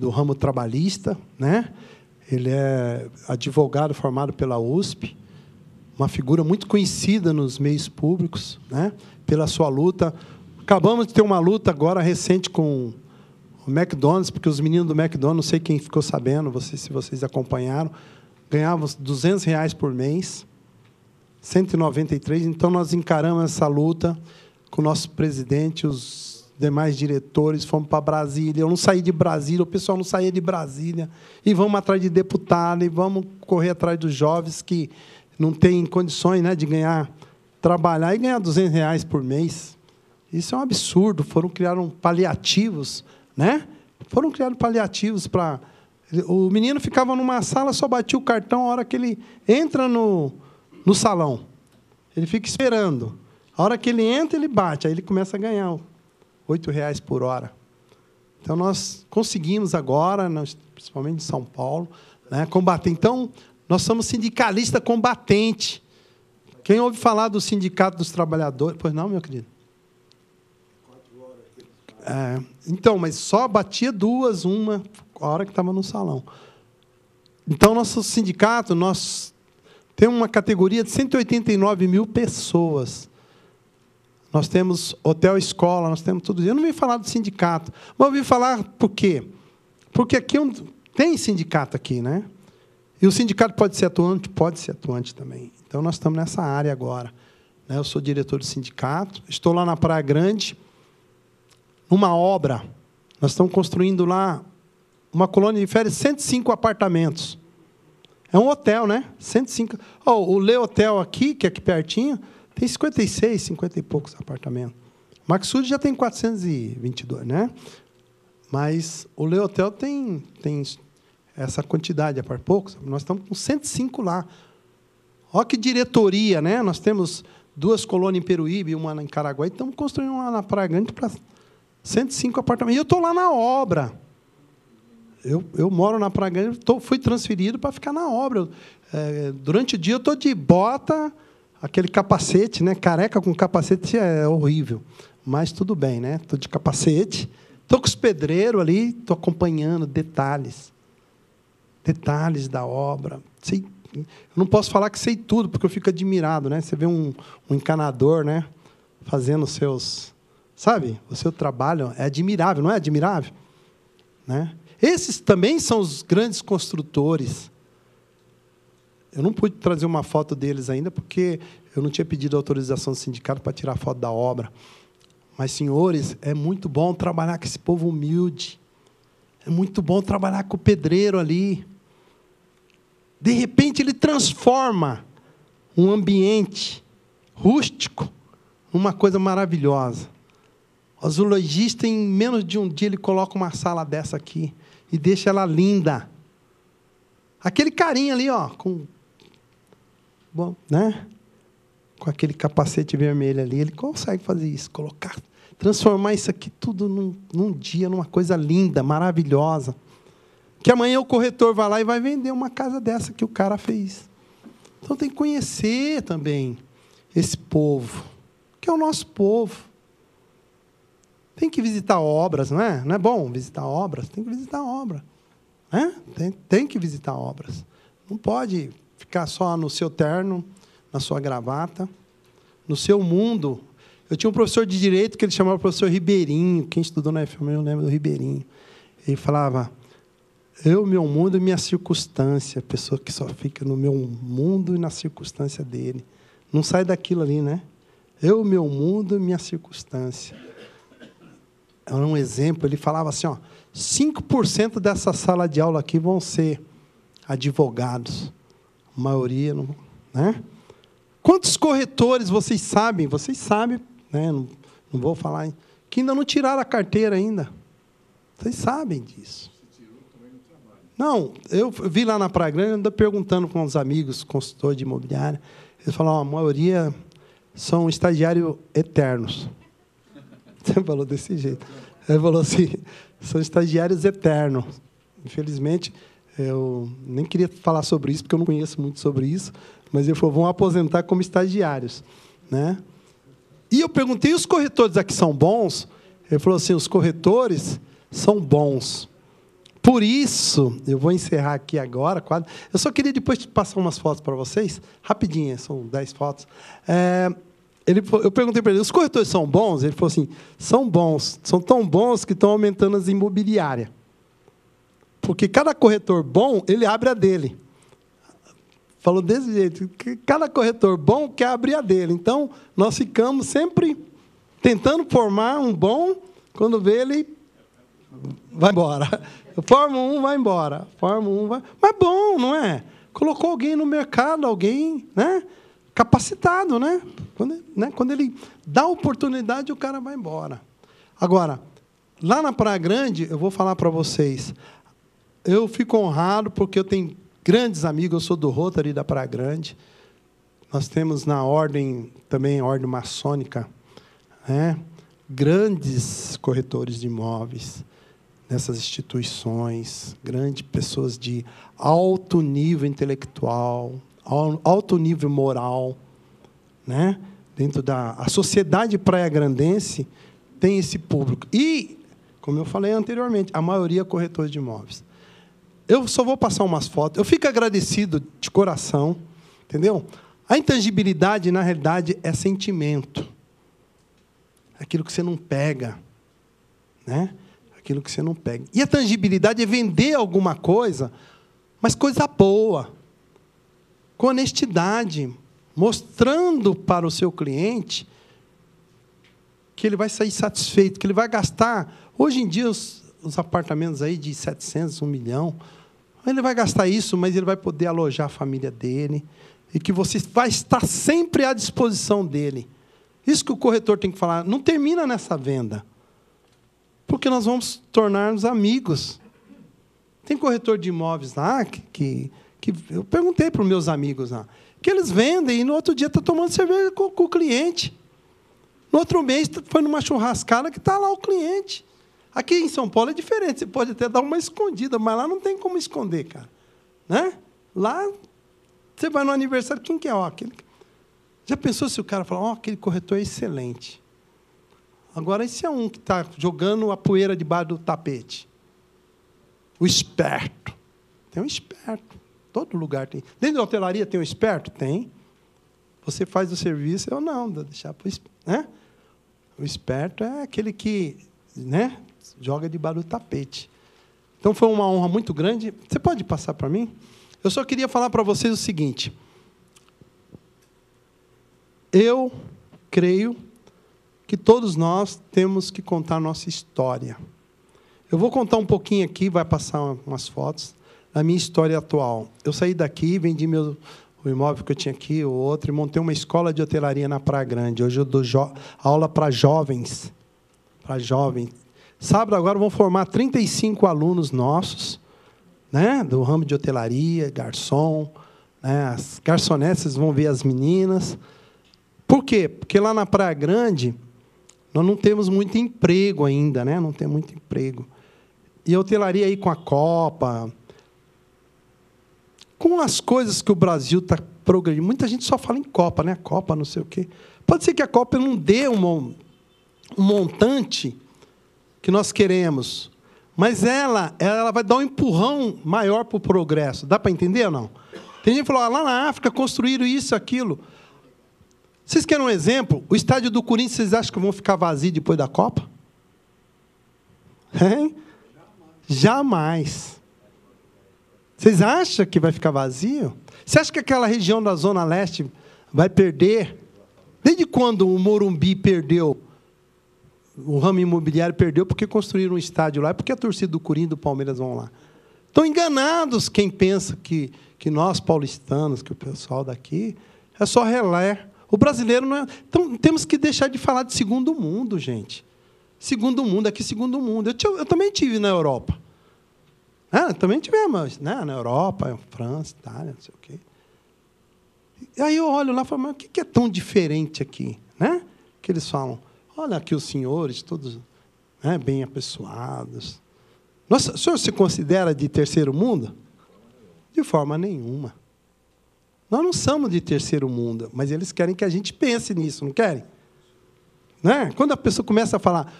ramo trabalhista, né? Ele é advogado formado pela USP, uma figura muito conhecida nos meios públicos, né? Pela sua luta. Acabamos de ter uma luta agora recente com o McDonald's, porque os meninos do McDonald's, não sei quem ficou sabendo, se vocês acompanharam, ganhavam R$200 por mês, 193. Então, nós encaramos essa luta com o nosso presidente, os demais diretores, fomos para Brasília. Eu não saí de Brasília, o pessoal não saía de Brasília. E vamos atrás de deputado, e vamos correr atrás dos jovens que não têm condições, né, de trabalhar e ganhar R$200 por mês. Isso é um absurdo. Criaram paliativos, né? Foram criados paliativos para... O menino ficava numa sala, só batia o cartão a hora que ele entra no salão. Ele fica esperando. A hora que ele entra, ele bate. Aí ele começa a ganhar R$8 por hora. Então, nós conseguimos agora, principalmente em São Paulo, né, combater. Então, nós somos sindicalista combatente. Quem ouve falar do Sindicato dos Trabalhadores... Pois não, meu querido? Então, mas só batia duas, uma, a hora que estava no salão. Então, nosso sindicato, nós temos uma categoria de 189 mil pessoas. Nós temos hotel, escola, nós temos tudo isso. Eu não vim falar do sindicato, mas eu vim falar por quê? Porque aqui tem sindicato aqui, né? E o sindicato pode ser atuante? Pode ser atuante também. Então, nós estamos nessa área agora. Eu sou diretor do sindicato, estou lá na Praia Grande, numa obra. Nós estamos construindo lá uma colônia de férias, 105 apartamentos. É um hotel, né? 105. O Le Hotel aqui, que é aqui pertinho, tem 56, 50 e poucos apartamentos. O Maxud já tem 422, né? Mas o Le Hotel tem essa quantidade, é poucos. Nós estamos com 105 lá. Olha que diretoria, né? Nós temos 2 colônias em Peruíbe e uma em Caraguá. E estamos construindo uma na Praia Grande para 105 apartamentos. E eu estou lá na obra. Eu moro na Praia Grande, fui transferido para ficar na obra. Durante o dia, eu estou de bota, aquele capacete, né? Careca com capacete é horrível. Mas tudo bem, né? Estou de capacete. Estou com os pedreiros ali, estou acompanhando detalhes da obra. Eu não posso falar que sei tudo, porque eu fico admirado, né? Você vê um encanador, né, fazendo os seus... Sabe? O seu trabalho é admirável, não é admirável? Né? Esses também são os grandes construtores. Eu não pude trazer uma foto deles ainda, porque eu não tinha pedido autorização do sindicato para tirar foto da obra. Mas, senhores, é muito bom trabalhar com esse povo humilde. É muito bom trabalhar com o pedreiro ali. De repente, ele transforma um ambiente rústico numa coisa maravilhosa. O azulejista, em menos de um dia, ele coloca uma sala dessa aqui e deixa ela linda. Aquele carinha ali, ó, né? Com aquele capacete vermelho ali, ele consegue fazer isso, transformar isso aqui tudo num dia, numa coisa linda, maravilhosa. Que amanhã o corretor vai lá e vai vender uma casa dessa que o cara fez. Então, tem que conhecer também esse povo, que é o nosso povo. Tem que visitar obras, não é? Não é bom visitar obras? Tem que visitar obra. Né? Tem que visitar obras. Não pode ficar só no seu terno, na sua gravata, no seu mundo. Eu tinha um professor de direito que ele chamava o professor Ribeirinho. Quem estudou na FMI, eu lembro do Ribeirinho. Ele falava... Eu, meu mundo e minha circunstância. A pessoa que só fica no meu mundo e na circunstância dele. Não sai daquilo ali, né? Eu, meu mundo e minha circunstância. Era um exemplo. Ele falava assim, 5% dessa sala de aula aqui vão ser advogados. A maioria não... Né? Quantos corretores vocês sabem? Vocês sabem, né? Não vou falar... Que ainda não tiraram a carteira ainda. Vocês sabem disso. Não, eu vi lá na Praia Grande, ando perguntando com os amigos, consultores de imobiliária, eles falaram, a maioria são estagiários eternos. Você falou desse jeito. Ele falou assim, são estagiários eternos. Infelizmente, eu nem queria falar sobre isso, porque eu não conheço muito sobre isso, mas ele falou, vão aposentar como estagiários. Né? E eu perguntei, os corretores aqui são bons? Ele falou assim, os corretores são bons. Por isso, eu vou encerrar aqui agora, quase. Eu só queria depois passar umas fotos para vocês, rapidinho, são 10 fotos. Eu perguntei para ele, os corretores são bons? Ele falou assim, são bons, são tão bons que estão aumentando as imobiliárias. Porque cada corretor bom, ele abre a dele. Falou desse jeito, que cada corretor bom quer abrir a dele. Então, nós ficamos sempre tentando formar um bom, quando vê ele vai embora. Forma um, vai embora. Forma um, vai... Mas bom, não é? Colocou alguém no mercado, alguém, né, capacitado, né? Quando ele dá oportunidade, o cara vai embora. Agora, lá na Praia Grande, eu vou falar para vocês, eu fico honrado porque eu tenho grandes amigos, eu sou do Rotary da Praia Grande. Nós temos na ordem, também a ordem maçônica, né, grandes corretores de imóveis nessas instituições, grandes pessoas de alto nível intelectual, alto nível moral, né? Dentro a sociedade praia-grandense tem esse público. E, como eu falei anteriormente, a maioria é corretores de imóveis. Eu só vou passar umas fotos. Eu fico agradecido de coração, entendeu? A intangibilidade, na realidade, é sentimento. Aquilo que você não pega, né? Aquilo que você não pega. E a tangibilidade é vender alguma coisa, mas coisa boa, com honestidade, mostrando para o seu cliente que ele vai sair satisfeito, que ele vai gastar. Hoje em dia, os apartamentos aí de 700, 1 milhão, ele vai gastar isso, mas ele vai poder alojar a família dele, e que você vai estar sempre à disposição dele. Isso que o corretor tem que falar. Não termina nessa venda, porque nós vamos tornar-nos amigos. Tem corretor de imóveis lá que eu perguntei para os meus amigos lá, que eles vendem e no outro dia está tomando cerveja com o cliente. No outro mês foi numa churrascada que está lá o cliente. Aqui em São Paulo é diferente, você pode até dar uma escondida, mas lá não tem como esconder, cara. Né? Lá, você vai no aniversário, quem que é? Ó, aquele... Já pensou se o cara falar, aquele corretor é excelente. Agora, esse é um que está jogando a poeira debaixo do tapete. O esperto. Tem um esperto. Todo lugar tem. Dentro da hotelaria tem um esperto? Tem. Você faz o serviço, eu não, deixar para o esperto. Né? O esperto é aquele que, né, joga debaixo do tapete. Então, foi uma honra muito grande. Você pode passar para mim? Eu só queria falar para vocês o seguinte. Eu creio que todos nós temos que contar a nossa história. Eu vou contar um pouquinho aqui, vai passar umas fotos, da minha história atual. Eu saí daqui, vendi o imóvel que eu tinha aqui, o outro, e montei uma escola de hotelaria na Praia Grande. Hoje eu dou aula para jovens. Para jovens. Sábado agora vão formar 35 alunos nossos, né, do ramo de hotelaria, garçom. Né, as garçonetes vão ver as meninas. Por quê? Porque lá na Praia Grande, nós não temos muito emprego ainda, né? Não tem muito emprego. E a hotelaria aí com a Copa, com as coisas que o Brasil está progredindo. Muita gente só fala em Copa, né? Copa, não sei o quê. Pode ser que a Copa não dê um montante que nós queremos, mas ela vai dar um empurrão maior para o progresso. Dá para entender ou não? Tem gente que falou, lá na África construíram isso, aquilo. Vocês querem um exemplo? O estádio do Corinthians, vocês acham que vão ficar vazio depois da Copa? Hein? Jamais. Vocês acham que vai ficar vazio? Você acha que aquela região da Zona Leste vai perder? Desde quando o Morumbi perdeu? O ramo imobiliário perdeu porque construíram um estádio lá, porque a torcida do Corinthians e do Palmeiras vão lá. Estão enganados quem pensa que nós, paulistanos, que o pessoal daqui, é só relé. O brasileiro não é... Então, temos que deixar de falar de segundo mundo, gente. Segundo mundo, aqui segundo mundo. Eu também tive na Europa. Também tivemos, né? Na Europa, França, Itália, não sei o quê. E aí eu olho lá e falo, mas o que é tão diferente aqui? Né? Que eles falam, Olha aqui os senhores, todos, né, bem apessoados. Nossa, o senhor se considera de terceiro mundo? De forma nenhuma. Nós não somos de terceiro mundo, mas eles querem que a gente pense nisso, não querem? Né? Quando a pessoa começa a falar,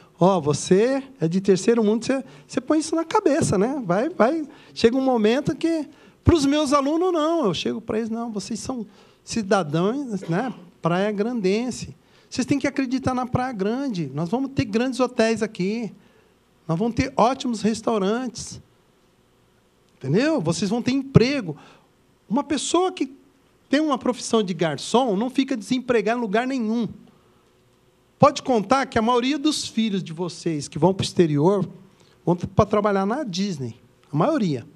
você é de terceiro mundo, você põe isso na cabeça, né? Vai. Chega um momento que, para os meus alunos, não. Eu chego para eles, não, vocês são cidadãos, né? Praia Grandense. Vocês têm que acreditar na Praia Grande. Nós vamos ter grandes hotéis aqui. Nós vamos ter ótimos restaurantes. Entendeu? Vocês vão ter emprego. Uma pessoa que tem uma profissão de garçom não fica desempregada em lugar nenhum. Pode contar que a maioria dos filhos de vocês que vão para o exterior vão para trabalhar na Disney. A maioria.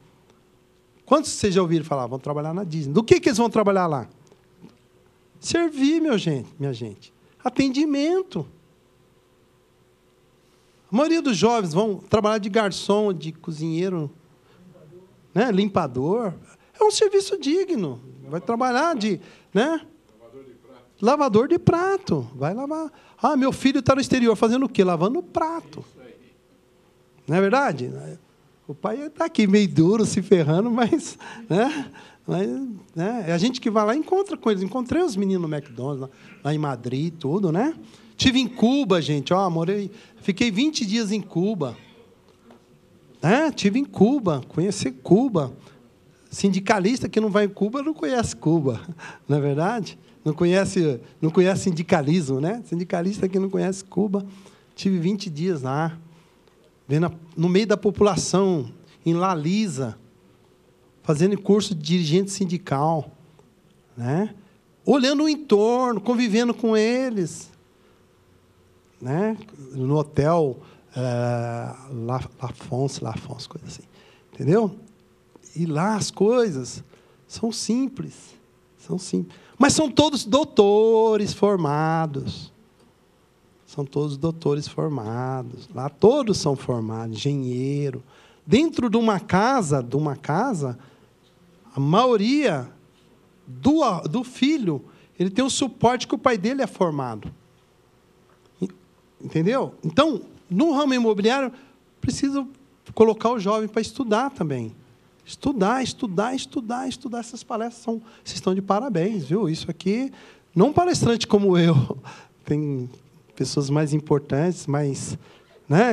Quantos vocês já ouviram falar? Vão trabalhar na Disney. Do que eles vão trabalhar lá? Servir, minha gente. Atendimento. A maioria dos jovens vão trabalhar de garçom, de cozinheiro, né? Limpador. É um serviço digno. Vai trabalhar de... Né? Lavador de prato. Vai lavar. Meu filho está no exterior fazendo o quê? Lavando o prato. Não é verdade? O pai está aqui meio duro, se ferrando, mas... É a gente que vai lá e encontra com eles. Encontrei os meninos no McDonald's, lá em Madrid, tudo, né? Estive em Cuba, gente. Fiquei 20 dias em Cuba. Estive em Cuba, conheci Cuba. Sindicalista que não vai em Cuba não conhece Cuba, não é verdade? Não conhece sindicalismo, né? Sindicalista que não conhece Cuba. Tive 20 dias lá, vendo no meio da população, em La Lisa, fazendo curso de dirigente sindical, né? Olhando o entorno, convivendo com eles, né? No hotel Lafons, coisa assim, entendeu? E lá as coisas são simples. Mas são todos doutores formados. São todos doutores formados. Lá todos são formados, engenheiro. Dentro de uma casa, a maioria do filho, ele tem o suporte que o pai dele é formado. Entendeu? Então, no ramo imobiliário, precisa colocar o jovem para estudar também. Estudar essas palestras. Vocês estão de parabéns, viu? Isso aqui, não um palestrante como eu. Tem pessoas mais importantes,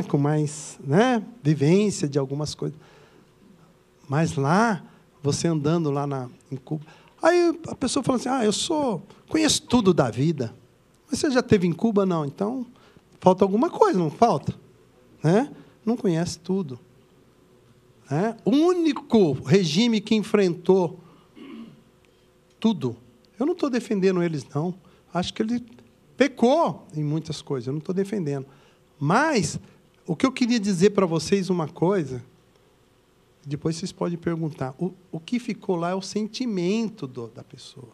com mais vivência de algumas coisas. Mas lá, você andando lá em Cuba... Aí a pessoa fala assim, conheço tudo da vida. Mas você já esteve em Cuba? Não. Então, falta alguma coisa, não falta? Né? Não conhece tudo. O único regime que enfrentou tudo. Eu não estou defendendo eles, não. Acho que ele pecou em muitas coisas. Eu não estou defendendo. Mas o que eu queria dizer para vocês uma coisa, depois vocês podem perguntar. O que ficou lá é o sentimento da pessoa.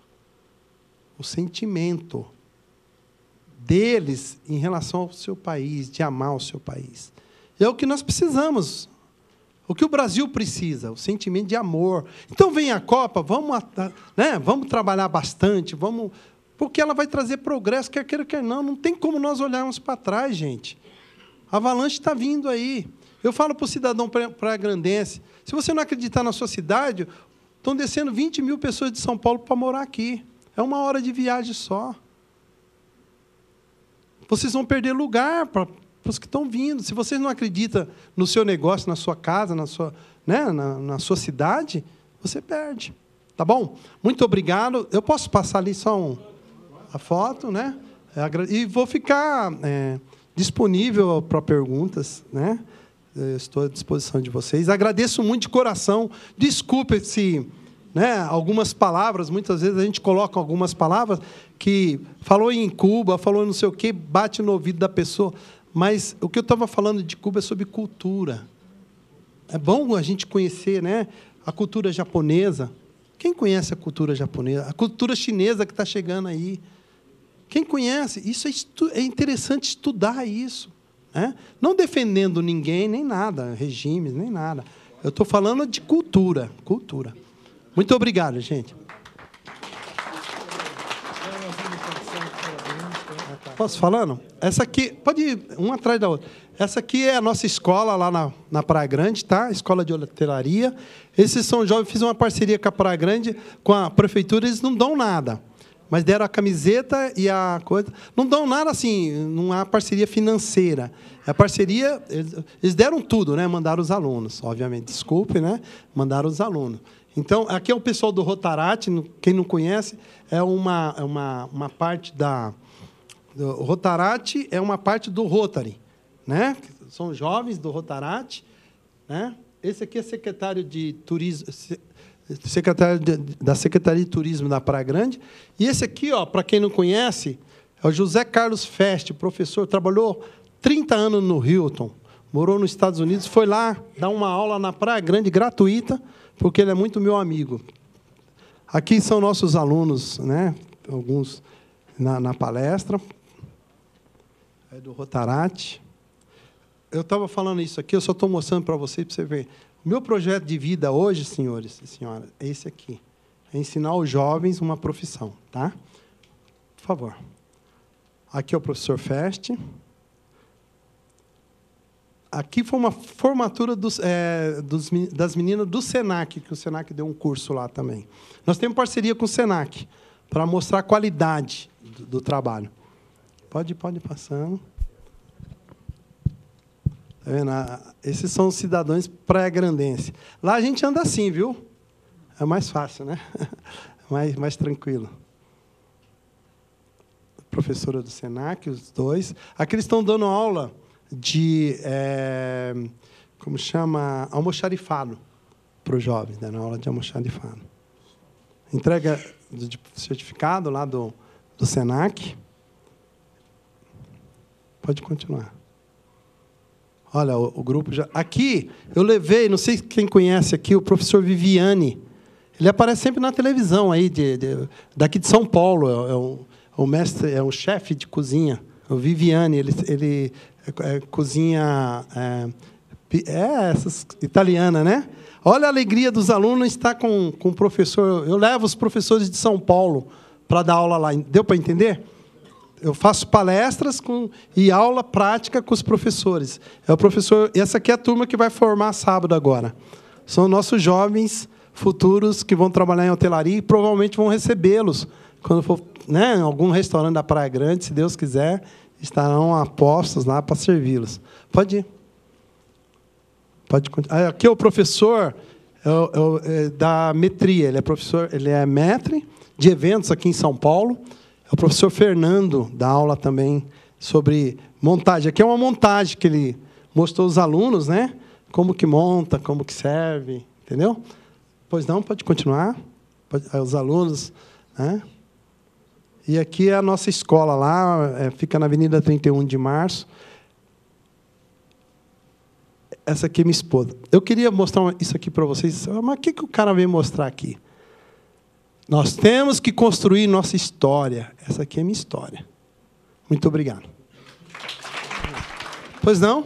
O sentimento deles em relação ao seu país, de amar o seu país. E é o que nós precisamos. O que o Brasil precisa, o sentimento de amor. Então, vem a Copa, vamos trabalhar bastante, porque ela vai trazer progresso, quer queira, quer não. Não tem como nós olharmos para trás, gente. A avalanche está vindo aí. Eu falo para o cidadão praia-grandense, se você não acreditar na sua cidade, estão descendo 20 mil pessoas de São Paulo para morar aqui. É 1 hora de viagem só. Vocês vão perder lugar para os que estão vindo. Se vocês não acreditam no seu negócio, na sua casa, na sua cidade, você perde. Tá bom? Muito obrigado. Eu posso passar ali só a foto, né? E vou ficar disponível para perguntas, né? Eu estou à disposição de vocês. Agradeço muito de coração. Desculpe se algumas palavras, muitas vezes a gente coloca algumas palavras que falou em Cuba, falou não sei o quê, bate no ouvido da pessoa. Mas o que eu estava falando de Cuba é sobre cultura. É bom a gente conhecer, né, a cultura japonesa. Quem conhece a cultura japonesa? A cultura chinesa que está chegando aí. Quem conhece? Isso é interessante estudar isso. Né? Não defendendo ninguém, nem nada, regimes, nem nada. Eu estou falando de cultura. Cultura. Muito obrigado, gente. Posso falando? Essa aqui, pode ir um atrás da outra. Essa aqui é a nossa escola lá na Praia Grande, tá? Escola de hotelaria. Esses são jovens, fiz uma parceria com a Praia Grande, com a prefeitura, eles não dão nada. Mas deram a camiseta e a coisa. Não dão nada assim, não há parceria financeira. A parceria, eles deram tudo, né? Mandaram os alunos, obviamente. Desculpe, né? Mandaram os alunos. Então, aqui é o pessoal do Rotaract, quem não conhece, é uma parte da... O Rotaract é uma parte do Rotary, né? São jovens do Rotaract, né? Esse aqui é secretário de turismo, secretário da Secretaria de Turismo da Praia Grande. E esse aqui, ó, para quem não conhece, é o José Carlos Feste, professor, trabalhou 30 anos no Hilton, morou nos Estados Unidos, foi lá dar uma aula na Praia Grande gratuita, porque ele é muito meu amigo. Aqui são nossos alunos, né? Alguns na palestra. É do Rotaract. Eu estava falando isso aqui, eu só estou mostrando para vocês, para você ver. O meu projeto de vida hoje, senhores e senhoras, é esse aqui. É ensinar os jovens uma profissão. Tá? Por favor. Aqui é o professor Feste. Aqui foi uma formatura das meninas do Senac, que o Senac deu um curso lá também. Nós temos parceria com o Senac, para mostrar a qualidade do trabalho. Pode ir passando. Tá vendo? Esses são os cidadãos praia-grandenses. Lá a gente anda assim, viu? É mais fácil, né? mais tranquilo. Professora do Senac, os dois. Aqui eles estão dando aula de, como chama, almoxarifado para os jovens, dando aula de almoxarifado. Entrega de certificado lá do Senac. Pode continuar. Olha, o grupo já... Aqui, eu levei, não sei quem conhece aqui, o professor Viviane. Ele aparece sempre na televisão, aí, daqui de São Paulo. O mestre, é um chefe de cozinha. O Viviane, ele cozinha... essas italiana, né? Olha a alegria dos alunos estar com o professor. Eu levo os professores de São Paulo para dar aula lá. Deu para entender? Eu faço palestras e aula prática com os professores. É o professor. Essa aqui é a turma que vai formar sábado agora. São nossos jovens futuros que vão trabalhar em hotelaria e provavelmente vão recebê-los quando for, né, em algum restaurante da Praia Grande, se Deus quiser, estarão a postos lá para servi-los. Pode ir. Pode continuar. Aqui é o professor da Metria. Ele é professor, ele é maître de eventos aqui em São Paulo. É o professor Fernando, dá aula também sobre montagem. Aqui é uma montagem que ele mostrou aos alunos, né? Como que monta, como que serve, entendeu? Pois não, pode continuar. Os alunos, né? E aqui é a nossa escola lá, fica na Avenida 31 de Março. Essa aqui é minha esposa. Eu queria mostrar isso aqui para vocês, mas o que o cara veio mostrar aqui? Nós temos que construir nossa história. Essa aqui é minha história. Muito obrigado. Pois não?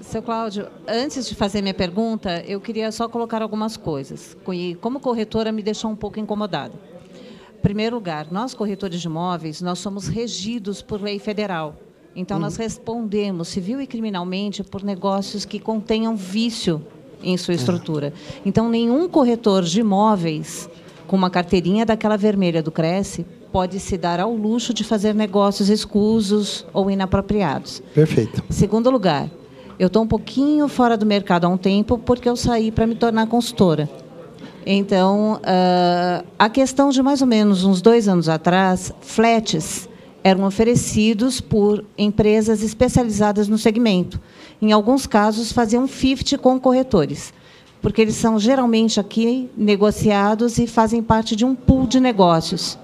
Seu Cláudio, antes de fazer minha pergunta, eu queria só colocar algumas coisas. Como corretora, me deixou um pouco incomodada. Em primeiro lugar, nós, corretores de imóveis, nós somos regidos por lei federal. Então, nós respondemos civil e criminalmente por negócios que contenham vício em sua estrutura. Então, nenhum corretor de imóveis com uma carteirinha daquela vermelha do Cresce pode se dar ao luxo de fazer negócios escusos ou inapropriados. Perfeito. Segundo lugar, eu estou um pouquinho fora do mercado há um tempo porque eu saí para me tornar consultora. Então, a questão de mais ou menos uns 2 anos atrás, flats eram oferecidos por empresas especializadas no segmento. Em alguns casos, faziam 50 com corretores, porque eles são geralmente aqui negociados e fazem parte de um pool de negócios.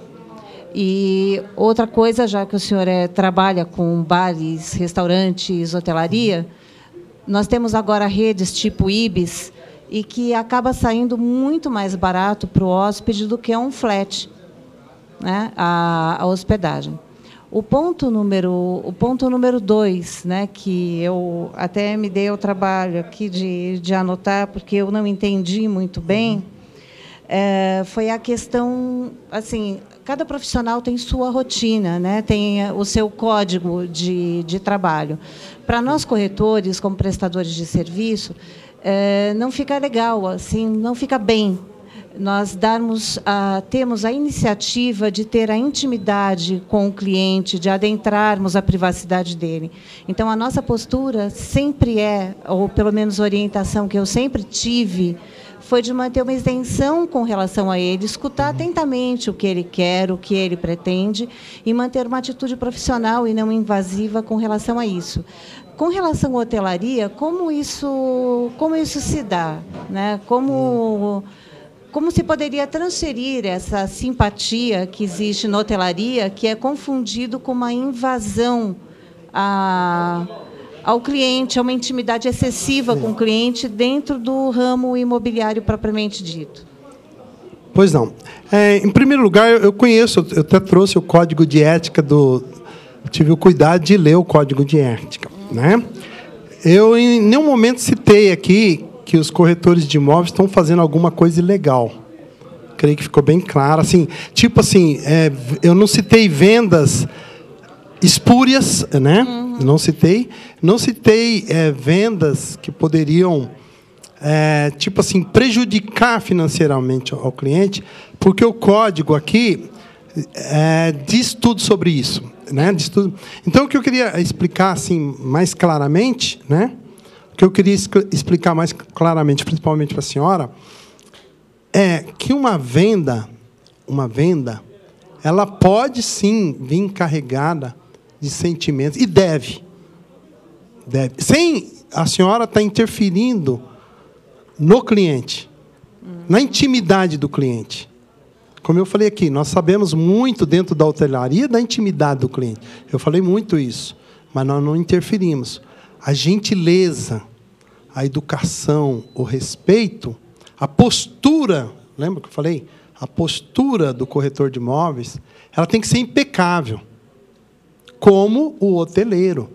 E outra coisa, já que o senhor trabalha com bares, restaurantes, hotelaria, nós temos agora redes tipo Ibis, e que acaba saindo muito mais barato para o hóspede do que um flat, né, a hospedagem. O ponto número 2, né, que eu até me dei o trabalho aqui de anotar, porque eu não entendi muito bem, foi a questão, assim, cada profissional tem sua rotina, né? Tem o seu código de trabalho. Para nós, corretores, como prestadores de serviço, não fica legal, assim, não fica bem nós temos a iniciativa de ter a intimidade com o cliente, de adentrarmos a privacidade dele. Então, a nossa postura sempre ou pelo menos a orientação que eu sempre tive, foi de manter uma isenção com relação a ele, escutar atentamente o que ele quer, o que ele pretende, e manter uma atitude profissional e não invasiva com relação a isso. Com relação à hotelaria, como isso se dá, né? Como se poderia transferir essa simpatia que existe na hotelaria, que é confundido com uma invasão ao cliente, a uma intimidade excessiva com o cliente dentro do ramo imobiliário propriamente dito? Pois não. Em primeiro lugar, eu conheço, eu até trouxe o código de ética tive o cuidado de ler o código de ética, né? Eu em nenhum momento citei aqui que os corretores de imóveis estão fazendo alguma coisa ilegal. Creio que ficou bem claro. Assim, tipo assim, eu não citei vendas espúrias, né? Não citei vendas que poderiam, tipo assim, prejudicar financeiramente ao cliente, porque o código aqui diz tudo sobre isso, né? Diz tudo. Então, o que eu queria explicar assim mais claramente, né? O que eu queria explicar mais claramente, principalmente para a senhora, é que uma venda, ela pode sim vir carregada de sentimentos, e deve. Sem a senhora estar interferindo no cliente, na intimidade do cliente. Como eu falei aqui, nós sabemos muito dentro da hotelaria da intimidade do cliente. Eu falei muito isso, mas nós não interferimos. A gentileza, a educação, o respeito, a postura, lembra que eu falei? A postura do corretor de imóveis, ela tem que ser impecável, como o hoteleiro.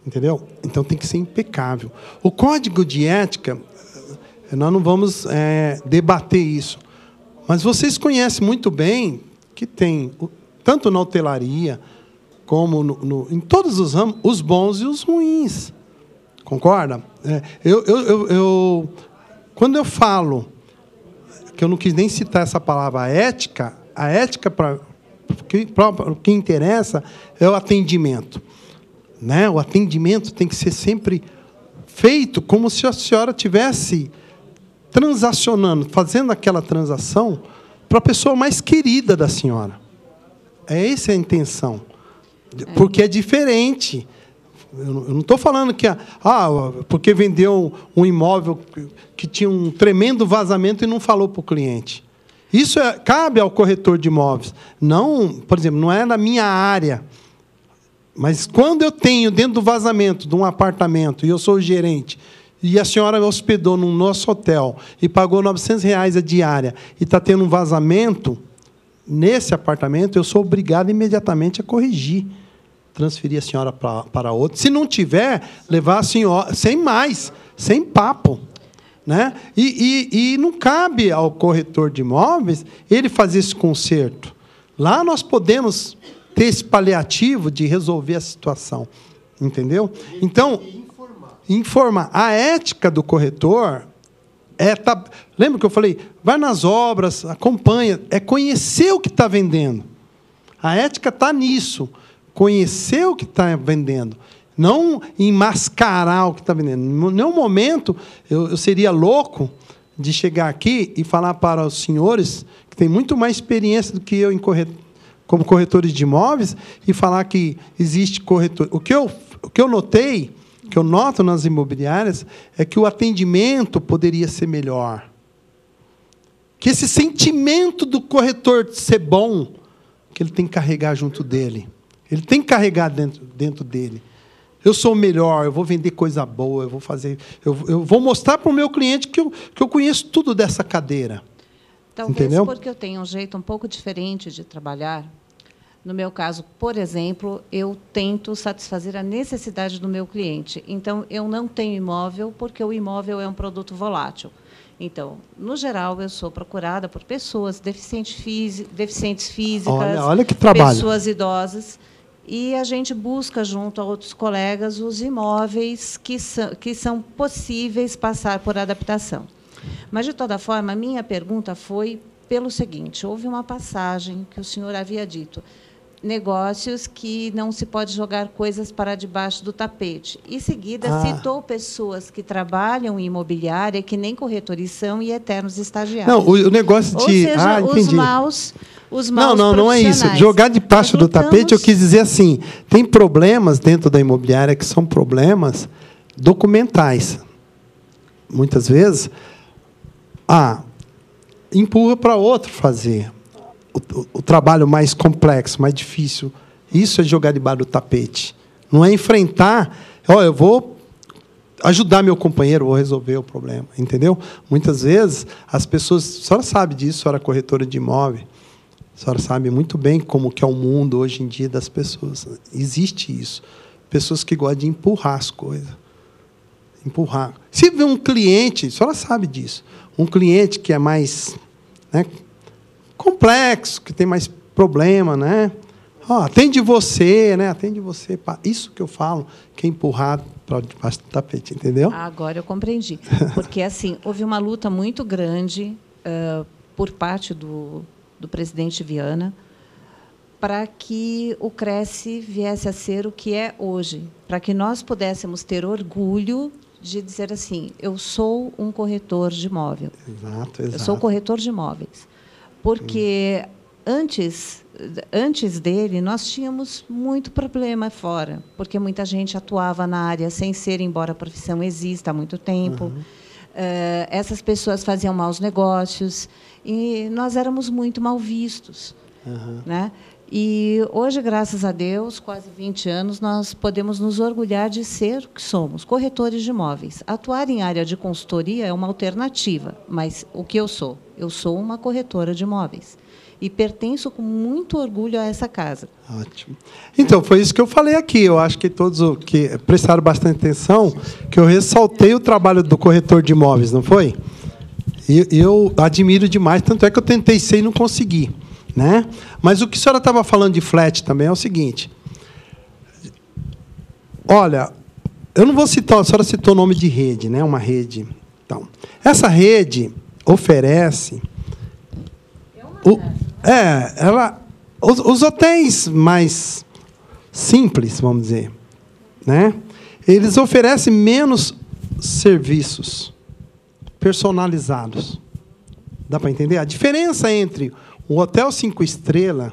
Entendeu? Então, tem que ser impecável. O código de ética, nós não vamos debater isso, mas vocês conhecem muito bem que tem, tanto na hotelaria, como em todos os ramos, os bons e os ruins. Concorda? Quando eu falo, que eu não quis nem citar essa palavra, a ética para o que interessa é o atendimento. Né? O atendimento tem que ser sempre feito como se a senhora estivesse transacionando, fazendo aquela transação para a pessoa mais querida da senhora. Essa é a intenção. Porque é diferente. Eu não estou falando que porque vendeu um imóvel que tinha um tremendo vazamento e não falou para o cliente. Isso cabe ao corretor de imóveis. Não, por exemplo, não é na minha área. Mas quando eu tenho dentro do vazamento de um apartamento e eu sou o gerente e a senhora me hospedou no nosso hotel e pagou R$900 a diária e está tendo um vazamento nesse apartamento, eu sou obrigado imediatamente a corrigir. Transferir a senhora para outro. Se não tiver, levar a senhora, sem papo. Né? E não cabe ao corretor de imóveis ele fazer esse conserto. Lá nós podemos ter esse paliativo de resolver a situação. Entendeu? Então, informar. A ética do corretor lembra que eu falei? Vai nas obras, acompanha, conhecer o que está vendendo. A ética está nisso. Conhecer o que está vendendo, não enmascarar o que está vendendo. Em nenhum momento eu seria louco de chegar aqui e falar para os senhores, que têm muito mais experiência do que eu como corretores de imóveis, e falar que existe corretor. O que eu notei, que eu noto nas imobiliárias, é que o atendimento poderia ser melhor. Que esse sentimento do corretor de ser bom, que ele tem que carregar junto dele. Ele tem que carregar dentro dele. Eu sou o melhor, eu vou vender coisa boa, eu vou mostrar para o meu cliente que eu conheço tudo dessa cadeira. Talvez entendeu? Porque eu tenho um jeito um pouco diferente de trabalhar. No meu caso, por exemplo, eu tento satisfazer a necessidade do meu cliente. Então, eu não tenho imóvel, porque o imóvel é um produto volátil. Então, no geral, eu sou procurada por pessoas deficientes físicas, olha que trabalho. Pessoas idosas, e a gente busca, junto a outros colegas, os imóveis que são possíveis passar por adaptação. Mas, de toda forma, a minha pergunta foi pelo seguinte: houve uma passagem que o senhor havia dito, negócios que não se pode jogar coisas para debaixo do tapete. Em seguida, citou pessoas que trabalham em imobiliária, que nem corretores são e eternos estagiários. Não, o negócio de... Ou seja, entendi. os maus não é isso. Jogar debaixo do tapete, eu quis dizer assim, tem problemas dentro da imobiliária que são problemas documentais. Muitas vezes, empurra para outro fazer. O trabalho mais complexo, mais difícil. Isso é jogar debaixo do tapete. Não é enfrentar... eu vou ajudar meu companheiro, vou resolver o problema. Entendeu? Muitas vezes, as pessoas... A senhora sabe disso, a senhora é corretora de imóvel. A senhora sabe muito bem como que é o mundo hoje em dia das pessoas. Existe isso. Pessoas que gostam de empurrar as coisas. Empurrar. Se vê um cliente, a senhora sabe disso, um cliente que é mais... complexo, que tem mais problema, né? Atende você, né? Atende você. Isso que eu falo, que é empurrado para debaixo do tapete, entendeu? Agora eu compreendi. Porque, assim, houve uma luta muito grande por parte do presidente Viana para que o Cresce viesse a ser o que é hoje, para que nós pudéssemos ter orgulho de dizer assim: eu sou um corretor de imóvel. Exato. Eu sou corretor de imóveis. Porque antes dele, nós tínhamos muito problema fora, porque muita gente atuava na área sem ser, embora a profissão exista há muito tempo. Essas pessoas faziam maus negócios e nós éramos muito mal vistos. Né? E hoje, graças a Deus, quase 20 anos, nós podemos nos orgulhar de ser o que somos, corretores de imóveis. Atuar em área de consultoria é uma alternativa, mas o que eu sou? Eu sou uma corretora de imóveis. E pertenço com muito orgulho a essa casa. Ótimo. Então, foi isso que eu falei aqui. Eu acho que todos que prestaram bastante atenção, que eu ressaltei o trabalho do corretor de imóveis, não foi? E eu admiro demais, tanto é que eu tentei ser e não consegui. Né? Mas o que a senhora estava falando de flat também é o seguinte. Olha, eu não vou citar, a senhora citou o nome de rede, né? Uma rede. Então, essa rede oferece... os hotéis mais simples, vamos dizer, né? Eles oferecem menos serviços personalizados. Dá para entender? A diferença entre um hotel 5 estrelas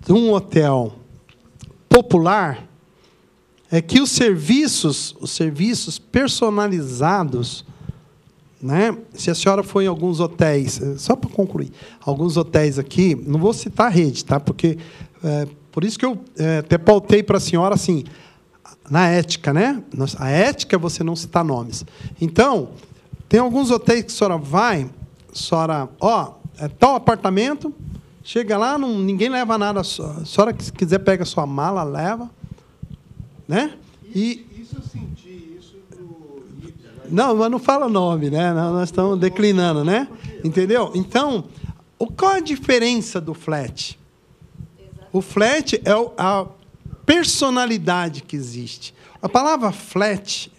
de um hotel popular é que os serviços personalizados, né? Se a senhora foi em alguns hotéis, só para concluir, alguns hotéis aqui, não vou citar a rede, tá? Porque por isso que eu até pautei para a senhora assim, na ética, né? A ética é você não citar nomes. Então, tem alguns hotéis que a senhora vai, tal apartamento, chega lá, ninguém leva nada, a senhora que quiser pega a sua mala, leva, né? Isso eu senti, isso não, mas não fala nome, né? Nós estamos declinando, né? Entendeu? Então, qual a diferença do flat? O flat é a personalidade que existe. A palavra flat,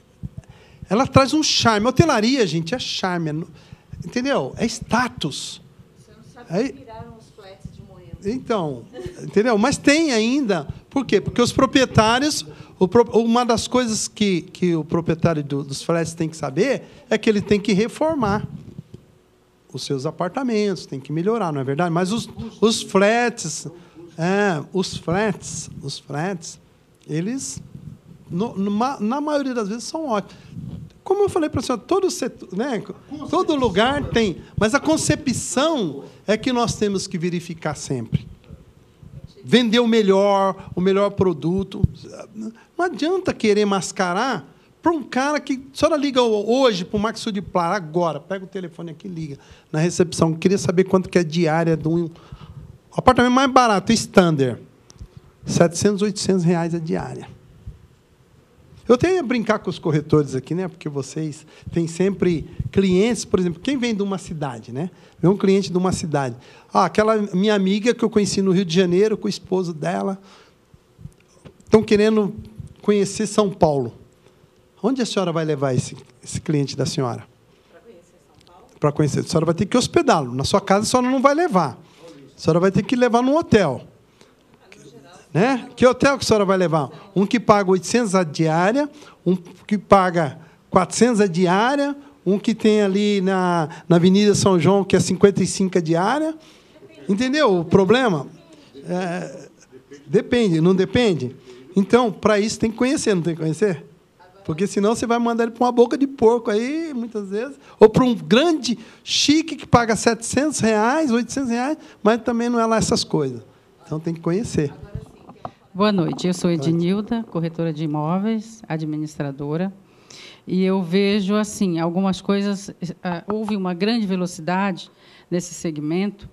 ela traz um charme. A hotelaria, gente, é charme. Entendeu? É status. Você não sabe que viraram os flats de Moema. Então, entendeu? Mas tem ainda. Por quê? Porque os proprietários... Uma das coisas que o proprietário dos flats tem que saber é que ele tem que reformar os seus apartamentos, tem que melhorar, não é verdade? Mas os flats, eles, na maioria das vezes, são ótimos. Como eu falei para a senhora, todo setor, né, todo lugar tem, mas a concepção é que nós temos que verificar sempre. Vender o melhor produto. Não adianta querer mascarar para um cara que... A senhora liga hoje para o Max Sudiplar, agora, pega o telefone aqui e liga na recepção. Queria saber quanto que é a diária de um apartamento mais barato, standard. R$ 700, R$ 800 a diária. Eu tenho a brincar com os corretores aqui, né? Porque vocês têm sempre clientes, por exemplo, quem vem de uma cidade, né? Vem um cliente de uma cidade. Aquela minha amiga que eu conheci no Rio de Janeiro, com o esposo dela, estão querendo conhecer São Paulo. Onde a senhora vai levar esse cliente da senhora? Para conhecer São Paulo? Para conhecer. A senhora vai ter que hospedá-lo. Na sua casa, a senhora não vai levar. A senhora vai ter que levar num hotel. Né? Que hotel que a senhora vai levar? Um que paga 800 a diária, um que paga 400 a diária, um que tem ali na Avenida São João, que é 55 a diária. Entendeu o problema? Depende, não depende? Então, para isso, tem que conhecer, não tem que conhecer? Porque, senão, você vai mandar ele para uma boca de porco, aí, muitas vezes, ou para um grande chique que paga R$700, R$800, mas também não é lá essas coisas. Então, tem que conhecer. Boa noite, eu sou Ednilda, corretora de imóveis, administradora, e eu vejo, assim, algumas coisas, houve uma grande velocidade nesse segmento,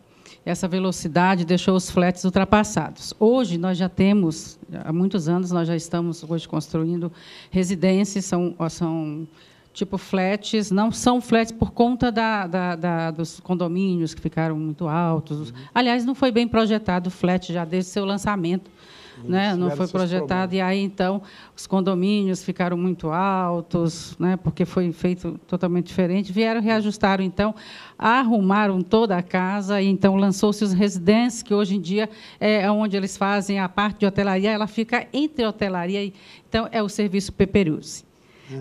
essa velocidade deixou os flats ultrapassados. Hoje, nós já temos, há muitos anos, nós já estamos hoje construindo residências, são tipo flats, não são flats por conta dos condomínios que ficaram muito altos. Aliás, não foi bem projetado o flat já desde o seu lançamento. Né? Não foi projetado, e aí, então, os condomínios ficaram muito altos, né? Porque foi feito totalmente diferente. Vieram, reajustaram, então, arrumaram toda a casa, e então lançou-se os residências, que hoje em dia é onde eles fazem a parte de hotelaria, ela fica entre hotelaria, então, é o serviço Peperiuse.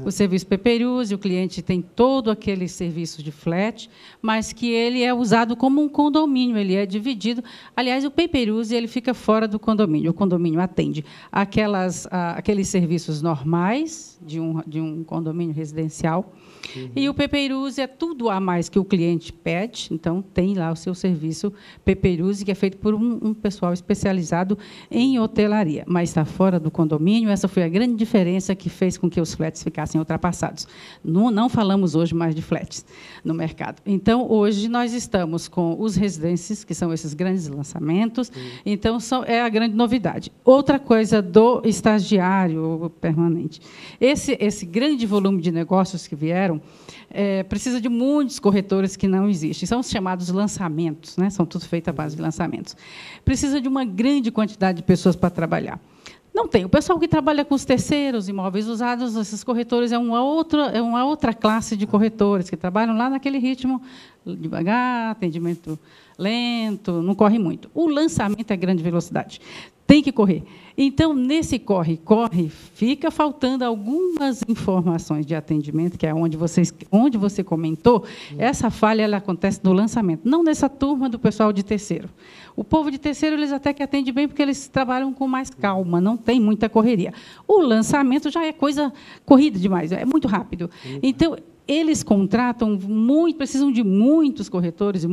O serviço Peperiuse, o cliente tem todo aquele serviço de flat, mas que ele é usado como um condomínio, ele é dividido. Aliás, o Peperiuse ele fica fora do condomínio. O condomínio atende aqueles serviços normais de um condomínio residencial. E o Peperiuse é tudo a mais que o cliente pede, então tem lá o seu serviço Peperiuse, que é feito por um pessoal especializado em hotelaria, mas está fora do condomínio. Essa foi a grande diferença que fez com que os flats ficassem ultrapassados. Não falamos hoje mais de flats no mercado. Então, hoje, nós estamos com os residências, que são esses grandes lançamentos, então é a grande novidade. Outra coisa do estagiário permanente. Esse grande volume de negócios que vieram, precisa de muitos corretores que não existem. São os chamados lançamentos, né? São tudo feito à base de lançamentos. Precisa de uma grande quantidade de pessoas para trabalhar. Não tem. O pessoal que trabalha com os terceiros, imóveis usados, esses corretores é uma outra classe de corretores que trabalham lá naquele ritmo devagar, atendimento lento, não corre muito. O lançamento é grande velocidade. Tem que correr. Então, nesse corre-corre, fica faltando algumas informações de atendimento, que é onde você comentou. Essa falha ela acontece no lançamento, não nessa turma do pessoal de terceiro. O povo de terceiro, eles até que atendem bem, porque eles trabalham com mais calma, não tem muita correria. O lançamento já é coisa corrida demais, é muito rápido. Então, eles contratam precisam de muitos corretores,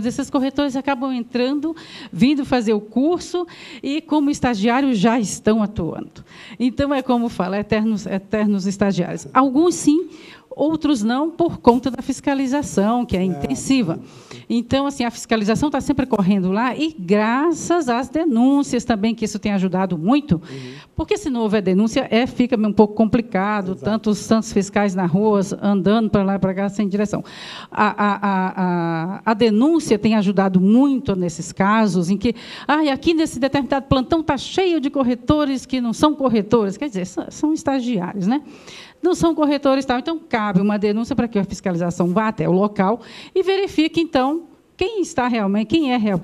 esses corretores acabam entrando, vindo fazer o curso, e, como estagiários, já estão atuando. Então, é como fala, eternos estagiários. Alguns, sim, outros não, por conta da fiscalização, que é intensiva. Então, assim, a fiscalização está sempre correndo lá, e graças às denúncias também, que isso tem ajudado muito, porque, se não houver denúncia, fica um pouco complicado, tanto os santos fiscais na rua, andando para lá e para cá, sem direção. A denúncia tem ajudado muito nesses casos, em que, aqui nesse determinado plantão está cheio de corretores que não são corretores, quer dizer, são estagiários, né? Não são corretores, tal. Então, cabe uma denúncia para que a fiscalização vá até o local e verifique, então, quem é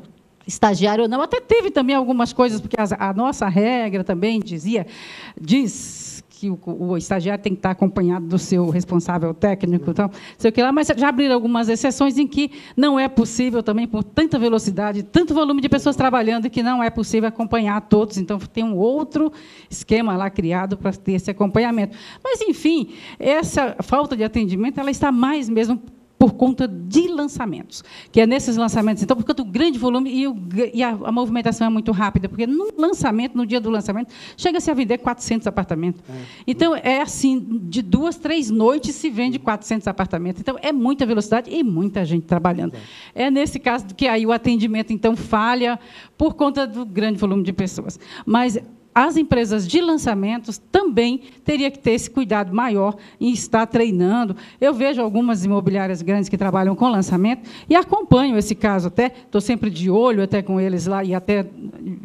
estagiário ou não. Até teve também algumas coisas, porque a nossa regra também diz que o estagiário tem que estar acompanhado do seu responsável técnico, tal, sei o que lá, mas já abriram algumas exceções em que não é possível também, por tanta velocidade, tanto volume de pessoas trabalhando, que não é possível acompanhar todos. Então, tem um outro esquema lá criado para ter esse acompanhamento. Mas, enfim, essa falta de atendimento ela está mais mesmo por conta de lançamentos, que é nesses lançamentos, então, por conta do grande volume, e a movimentação é muito rápida, porque no dia do lançamento, chega-se a vender 400 apartamentos. Então, é assim, de 2, 3 noites se vende 400 apartamentos. Então, é muita velocidade e muita gente trabalhando. É nesse caso que aí o atendimento, então, falha por conta do grande volume de pessoas. Mas as empresas de lançamentos também teriam que ter esse cuidado maior em estar treinando. Eu vejo algumas imobiliárias grandes que trabalham com lançamento e acompanho esse caso até, estou sempre de olho até com eles lá e até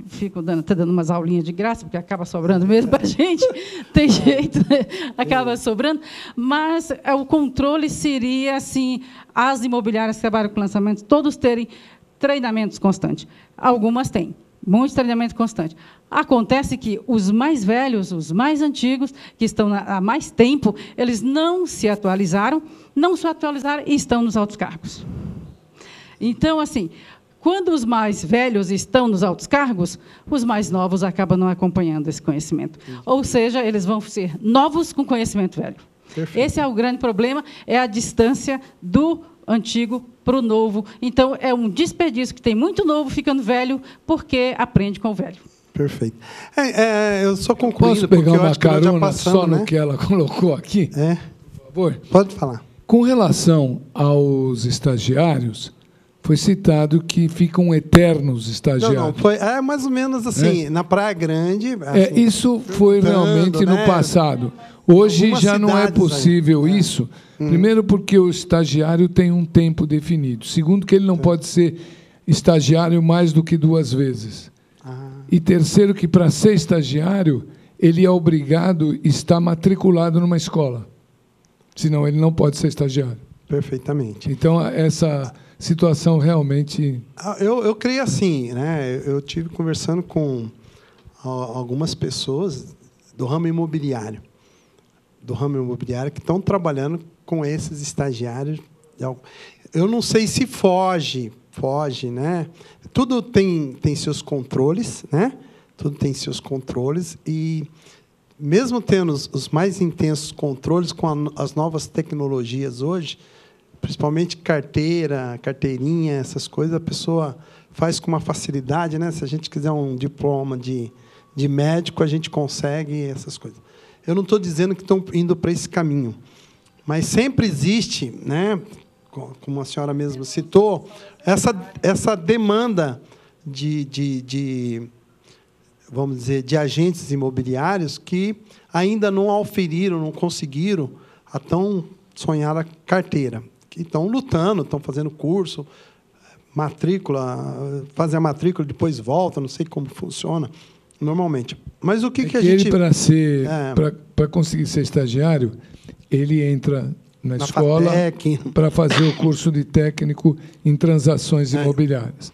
fico dando umas aulinhas de graça, porque acaba sobrando mesmo para a gente, tem jeito, né? Acaba sobrando, mas o controle seria, assim, as imobiliárias que trabalham com lançamentos, todos terem treinamentos constantes. Algumas têm. Muito treinamento constante. Acontece que os mais velhos, os mais antigos, que estão há mais tempo, eles não se atualizaram e estão nos altos cargos. Então, assim, quando os mais velhos estão nos altos cargos, os mais novos acabam não acompanhando esse conhecimento. Ou seja, eles vão ser novos com conhecimento velho. Perfeito. Esse é o grande problema, é a distância do antigo para o novo. Então, é um desperdício que tem muito novo ficando velho, porque aprende com o velho. Perfeito. Eu só concluindo, posso pegar porque eu uma acho que nós já carona passamos, só né? no que ela colocou aqui? Por favor. Pode falar. Com relação aos estagiários, foi citado que ficam eternos estagiários. Não, foi mais ou menos assim, na Praia Grande. Assim, isso foi realmente no passado. Hoje Algumas já não é cidades possível aí. isso. Primeiro, porque o estagiário tem um tempo definido. Segundo, que ele não pode ser estagiário mais do que 2 vezes. E terceiro, que para ser estagiário, ele é obrigado a estar matriculado numa escola. Senão, ele não pode ser estagiário. Perfeitamente. Então, essa situação realmente... Eu creio assim, né? Eu tive conversando com algumas pessoas do ramo imobiliário, que estão trabalhando com esses estagiários. Eu não sei se foge, né? Tudo tem seus controles, né? Tudo tem seus controles e mesmo tendo os mais intensos controles com as novas tecnologias hoje, principalmente carteirinha, essas coisas, a pessoa faz com uma facilidade, né? Se a gente quiser um diploma de médico, a gente consegue essas coisas. Eu não estou dizendo que estão indo para esse caminho, mas sempre existe, né? Como a senhora mesmo citou, essa demanda vamos dizer, de agentes imobiliários que ainda não auferiram, não conseguiram a tão sonhada carteira. Que estão lutando, estão fazendo curso, matrícula, fazem a matrícula, depois volta, não sei como funciona normalmente. Mas o que a gente... Para conseguir ser estagiário, ele entra na escola para fazer o curso de técnico em transações imobiliárias.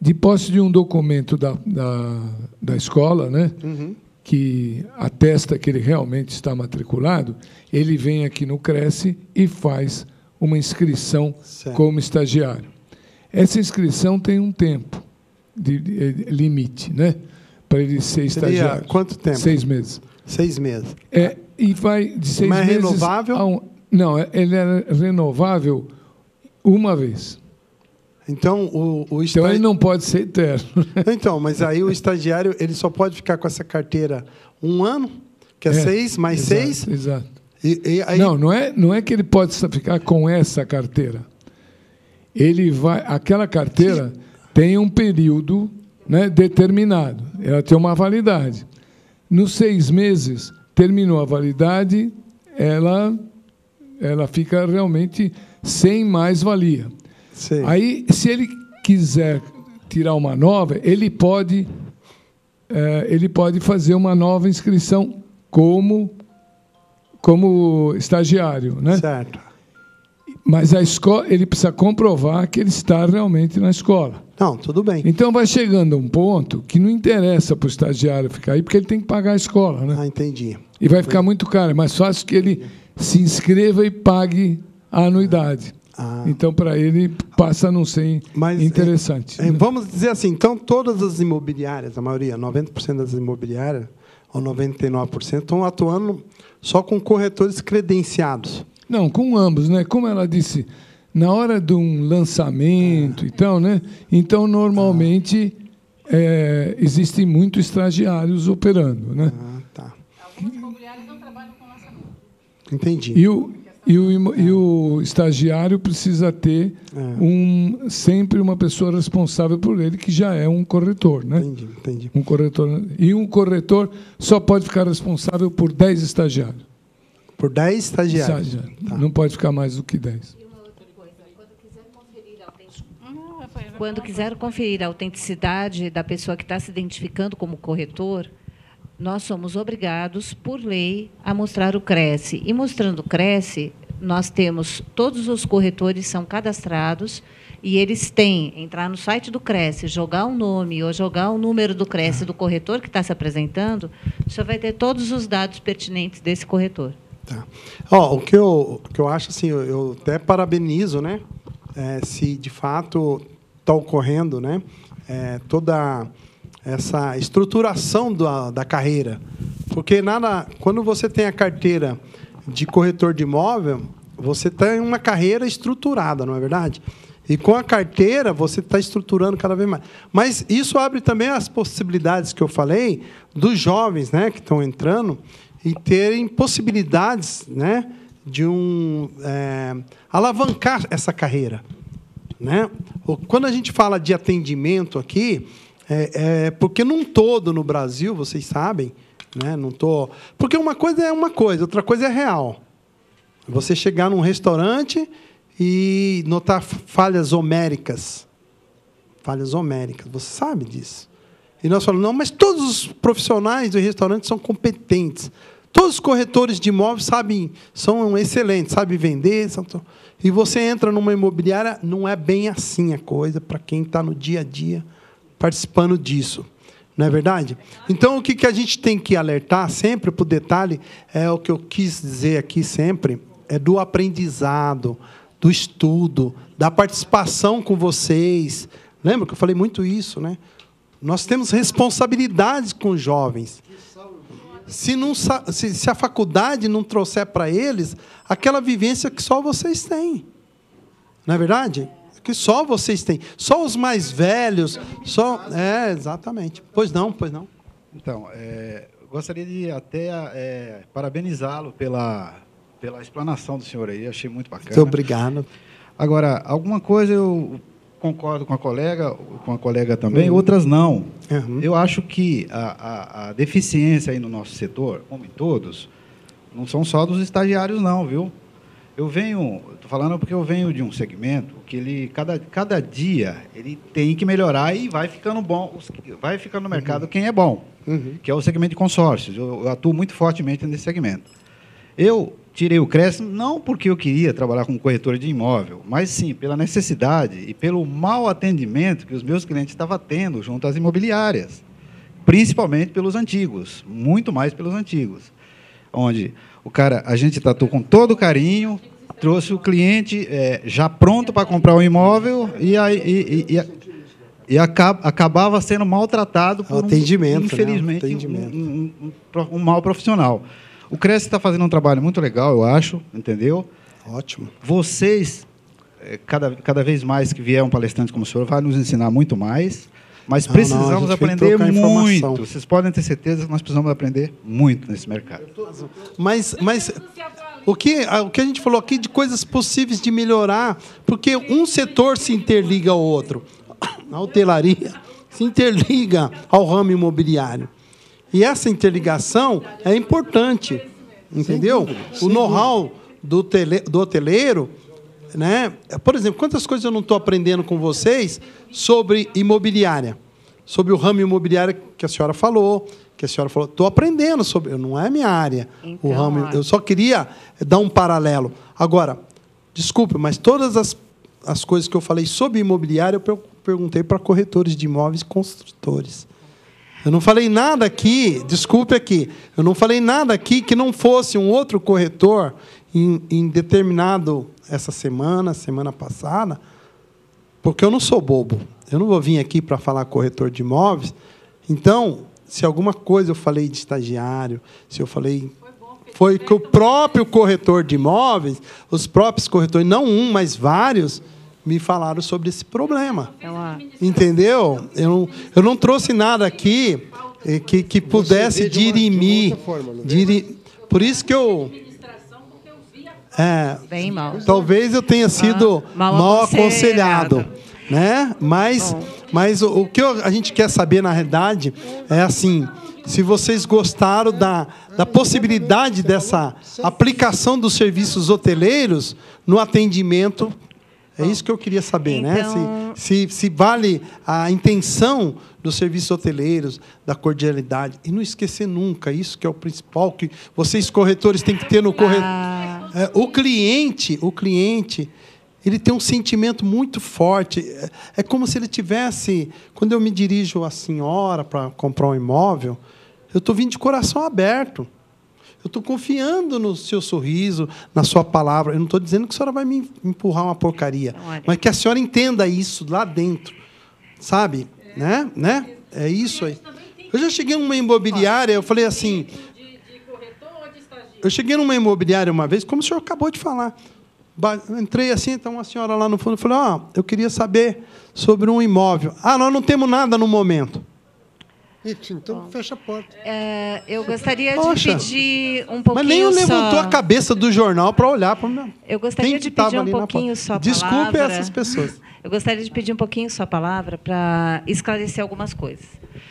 De posse de um documento da escola, né, que atesta que ele realmente está matriculado, ele vem aqui no Cresce e faz uma inscrição como estagiário. Essa inscrição tem um tempo de limite, né, para ele ser estagiário. Quanto tempo? 6 meses. 6 meses. E vai de 6 meses... Mas é renovável? Não, ele é renovável uma vez. Então, então, ele não pode ser eterno. Então, mas aí o estagiário ele só pode ficar com essa carteira 1 ano, que é 6 mais 6. Exato. E aí... Não é que ele pode ficar com essa carteira. Aquela carteira tem um período, né, determinado. Ela tem uma validade. Nos 6 meses, terminou a validade, ela fica realmente sem mais valia. Sim. Aí, se ele quiser tirar uma nova, ele pode fazer uma nova inscrição como estagiário, né? Certo. Mas a escola, ele precisa comprovar que ele está realmente na escola. Não, tudo bem. Então vai chegando a um ponto que não interessa para o estagiário ficar aí, porque ele tem que pagar a escola, né? Entendi. E vai ficar muito caro. É mais fácil que ele se inscreva e pague a anuidade. Então, para ele, passa a não ser interessante. Né? Vamos dizer assim, então, todas as imobiliárias, a maioria, 90% das imobiliárias, ou 99%, estão atuando só com corretores credenciados. Não, com ambos, né? Como ela disse, na hora de um lançamento, então normalmente existem muitos estagiários operando, né? Tá. Alguns imobiliários não trabalham com lançamento. Entendi. E o estagiário precisa ter sempre uma pessoa responsável por ele, que já é um corretor, né? Entendi. Um corretor só pode ficar responsável por 10 estagiários. Por 10 estagiários. Tá. Não pode ficar mais do que 10. E uma outra coisa, quando quiser conferir a autenticidade da pessoa que está se identificando como corretor, nós somos obrigados, por lei, a mostrar o CRESSE. E mostrando o CRESSE, nós temos, todos os corretores são cadastrados e eles têm, entrar no site do CRESSE, jogar o nome ou jogar o número do CRESSE do corretor que está se apresentando, você vai ter todos os dados pertinentes desse corretor. Tá. O que eu acho, assim, eu até parabenizo, né? Se de fato está ocorrendo, né? Toda essa estruturação da carreira. Porque quando você tem a carteira de corretor de imóvel, você tem uma carreira estruturada, não é verdade? E com a carteira, você está estruturando cada vez mais. Mas isso abre também as possibilidades que eu falei dos jovens, né, que estão entrando e terem possibilidades, né, de alavancar essa carreira. Né? Quando a gente fala de atendimento aqui, porque num todo no Brasil, vocês sabem, né? Porque uma coisa é uma coisa, outra coisa é real. Você chegar num restaurante e notar falhas homéricas. Falhas homéricas, você sabe disso. E nós falamos, não, mas todos os profissionais do restaurante são competentes. Todos os corretores de imóveis são excelentes, sabem vender. E você entra numa imobiliária, não é bem assim a coisa, para quem está no dia a dia participando disso. Não é verdade? Então, o que a gente tem que alertar sempre para o detalhe, é o que eu quis dizer aqui sempre, é do aprendizado, do estudo, da participação com vocês. Lembra que eu falei muito isso, né? Nós temos responsabilidades com os jovens. Se a faculdade não trouxer para eles aquela vivência que só vocês têm. Não é verdade? Que só vocês têm. Só os mais velhos. Exatamente. Pois não. Então, gostaria de até parabenizá-lo pela explanação do senhor aí. Achei muito bacana. Muito obrigado. Agora, alguma coisa eu concordo com a colega também, outras não. Uhum. Eu acho que a deficiência aí no nosso setor, como em todos, não são só dos estagiários, não, viu? Estou falando porque eu venho de um segmento que ele, cada dia ele tem que melhorar e vai ficando bom, vai ficando no mercado quem é bom, que é o segmento de consórcios. Eu atuo muito fortemente nesse segmento. Eu tirei o CRESSE não porque eu queria trabalhar como corretor de imóvel, mas sim pela necessidade e pelo mau atendimento que os meus clientes estavam tendo junto às imobiliárias, principalmente pelos antigos, muito mais pelos antigos, onde a gente tratou com todo carinho, trouxe o cliente já pronto para comprar o imóvel e acabava sendo maltratado por infelizmente, um mau profissional. O CRESSE está fazendo um trabalho muito legal, eu acho, entendeu? Ótimo. Vocês, cada vez mais que vier um palestrante como o senhor, vai nos ensinar muito mais, mas precisamos aprender muito. Vocês podem ter certeza que nós precisamos aprender muito nesse mercado. Mas o que a gente falou aqui de coisas possíveis de melhorar, porque um setor se interliga ao outro. A hotelaria se interliga ao ramo imobiliário. E essa interligação é importante, entendeu? O know-how do hoteleiro, né? Por exemplo, quantas coisas eu não estou aprendendo com vocês sobre imobiliária, sobre o ramo imobiliário que a senhora falou, estou aprendendo sobre, não é minha área, então, o ramo. Eu só queria dar um paralelo. Agora, desculpe, mas todas as coisas que eu falei sobre imobiliária, eu perguntei para corretores de imóveis e construtores. Eu não falei nada aqui, desculpe aqui, eu não falei nada aqui que não fosse um outro corretor em determinado, essa semana passada, porque eu não sou bobo. Eu não vou vir aqui para falar corretor de imóveis. Então, se alguma coisa eu falei de estagiário, se eu falei... Foi que o próprio corretor de imóveis, os próprios corretores, não um, mas vários, me falaram sobre esse problema. Entendeu? Eu não trouxe nada aqui que pudesse dirimir. Por isso que eu... Bem mal. Talvez eu tenha sido mal aconselhado, né? Mas o que a gente quer saber, na realidade, é assim, se vocês gostaram da possibilidade dessa aplicação dos serviços hoteleiros no atendimento. É isso que eu queria saber, então, né? Se vale a intenção dos serviços hoteleiros, da cordialidade. E não esquecer nunca, isso que é o principal, que vocês, corretores, têm que ter no corretor. O cliente, ele tem um sentimento muito forte. É como se ele tivesse... Quando eu me dirijo à senhora para comprar um imóvel, eu estou vindo de coração aberto. Eu estou confiando no seu sorriso, na sua palavra. Eu não estou dizendo que a senhora vai me empurrar uma porcaria, mas que a senhora entenda isso lá dentro, sabe? Né? É isso aí. Eu já cheguei numa imobiliária, eu falei assim... De corretor ou de estagiário? Eu cheguei numa imobiliária uma vez, como o senhor acabou de falar. Entrei assim, então uma senhora lá no fundo falou, eu queria saber sobre um imóvel. Nós não temos nada no momento. Então, fecha a porta. Eu gostaria de pedir um pouquinho. Mas nem levantou a cabeça do jornal para olhar para o. Eu gostaria de pedir um pouquinho sua palavra. Desculpe essas pessoas. Eu gostaria de pedir um pouquinho sua palavra para esclarecer algumas coisas.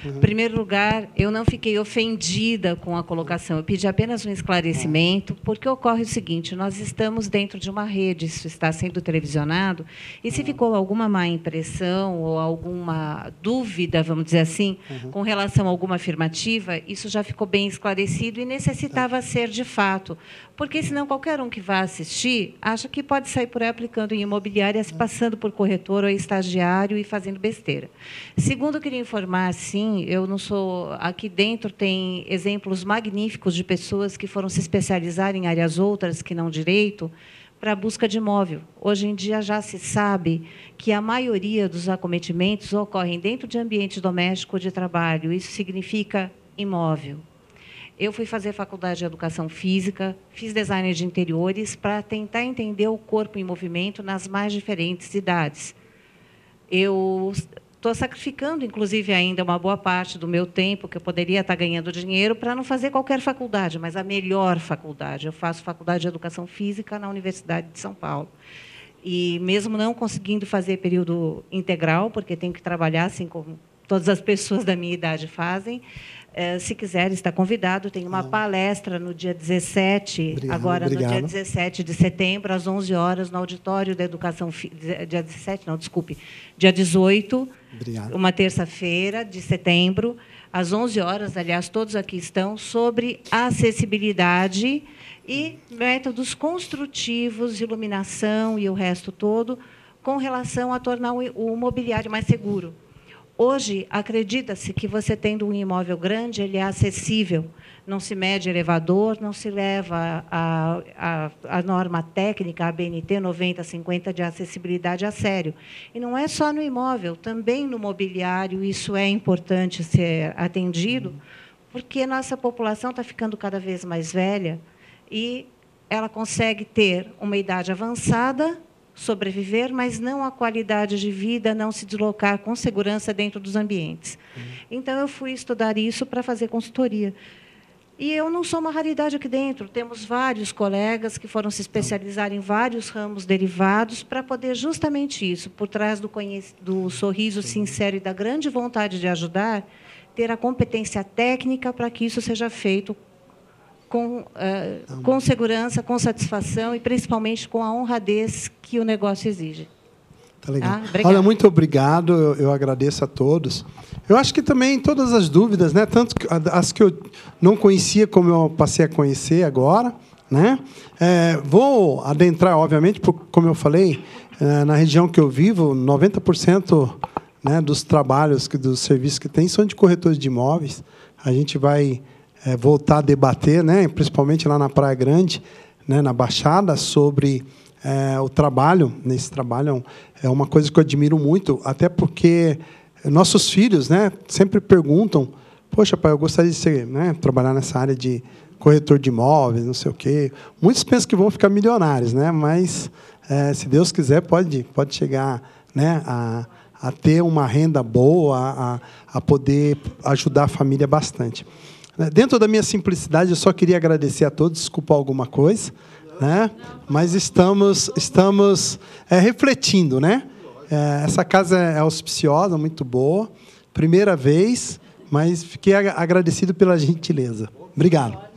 Em primeiro lugar, eu não fiquei ofendida com a colocação. Eu pedi apenas um esclarecimento, porque ocorre o seguinte: nós estamos dentro de uma rede, isso está sendo televisionado, e se ficou alguma má impressão ou alguma dúvida, vamos dizer assim, com relação a alguma afirmativa, isso já ficou bem esclarecido e necessitava ser de fato. Porque, senão, qualquer um que vá assistir acha que pode sair por aí aplicando em imobiliária, se passando por corretor ou estagiário e fazendo besteira. Segundo, eu queria informar, sim, eu não sou... Aqui dentro tem exemplos magníficos de pessoas que foram se especializar em áreas outras que não direito, para a busca de imóvel. Hoje em dia já se sabe que a maioria dos acometimentos ocorrem dentro de ambiente doméstico ou de trabalho. Isso significa imóvel. Eu fui fazer faculdade de educação física, fiz design de interiores para tentar entender o corpo em movimento nas mais diferentes idades. Eu estou sacrificando, inclusive, ainda uma boa parte do meu tempo, que eu poderia estar ganhando dinheiro, para não fazer qualquer faculdade, mas a melhor faculdade. Eu faço faculdade de educação física na Universidade de São Paulo. E, mesmo não conseguindo fazer período integral, porque tenho que trabalhar, assim como todas as pessoas da minha idade fazem, se quiser, está convidado. Tem uma palestra no dia 17, no dia 17 de setembro, às 11 horas, no auditório da Educação Física. Dia 17, não, desculpe. Dia 18, uma terça-feira de setembro, às 11 horas, aliás, todos aqui estão, sobre acessibilidade e métodos construtivos, iluminação e o resto todo, com relação a tornar o mobiliário mais seguro. Hoje, acredita-se que você tendo um imóvel grande, ele é acessível. Não se mede elevador, não se leva a norma técnica, a BNT 9050 de acessibilidade a sério. E não é só no imóvel, também no mobiliário isso é importante ser atendido, porque nossa população está ficando cada vez mais velha e ela consegue ter uma idade avançada, sobreviver, mas não a qualidade de vida, não se deslocar com segurança dentro dos ambientes. Então, eu fui estudar isso para fazer consultoria. E eu não sou uma raridade aqui dentro. Temos vários colegas que foram se especializar em vários ramos derivados para poder justamente isso, por trás do sorriso sincero e da grande vontade de ajudar, ter a competência técnica para que isso seja feito com segurança, com satisfação e, principalmente, com a honradez que o negócio exige. Tá legal. Olha, muito obrigado, eu agradeço a todos. Eu acho que também todas as dúvidas, né, tanto as que eu não conhecia, como eu passei a conhecer agora, né? Vou adentrar, obviamente, como eu falei, na região que eu vivo, 90%, né, dos trabalhos, dos serviços que tem, são de corretores de imóveis. A gente vai voltar a debater, né, principalmente lá na Praia Grande, né, na Baixada, sobre o trabalho. Nesse trabalho é uma coisa que eu admiro muito, até porque nossos filhos, né, sempre perguntam: poxa, pai, eu gostaria de ser, né, trabalhar nessa área de corretor de imóveis, não sei o quê. Muitos pensam que vão ficar milionários, né, mas se Deus quiser pode chegar, né, a ter uma renda boa, a poder ajudar a família bastante. Dentro da minha simplicidade, eu só queria agradecer a todos, desculpar alguma coisa, né? Mas estamos refletindo, né? Essa casa é auspiciosa, muito boa. Primeira vez, mas fiquei agradecido pela gentileza. Obrigado.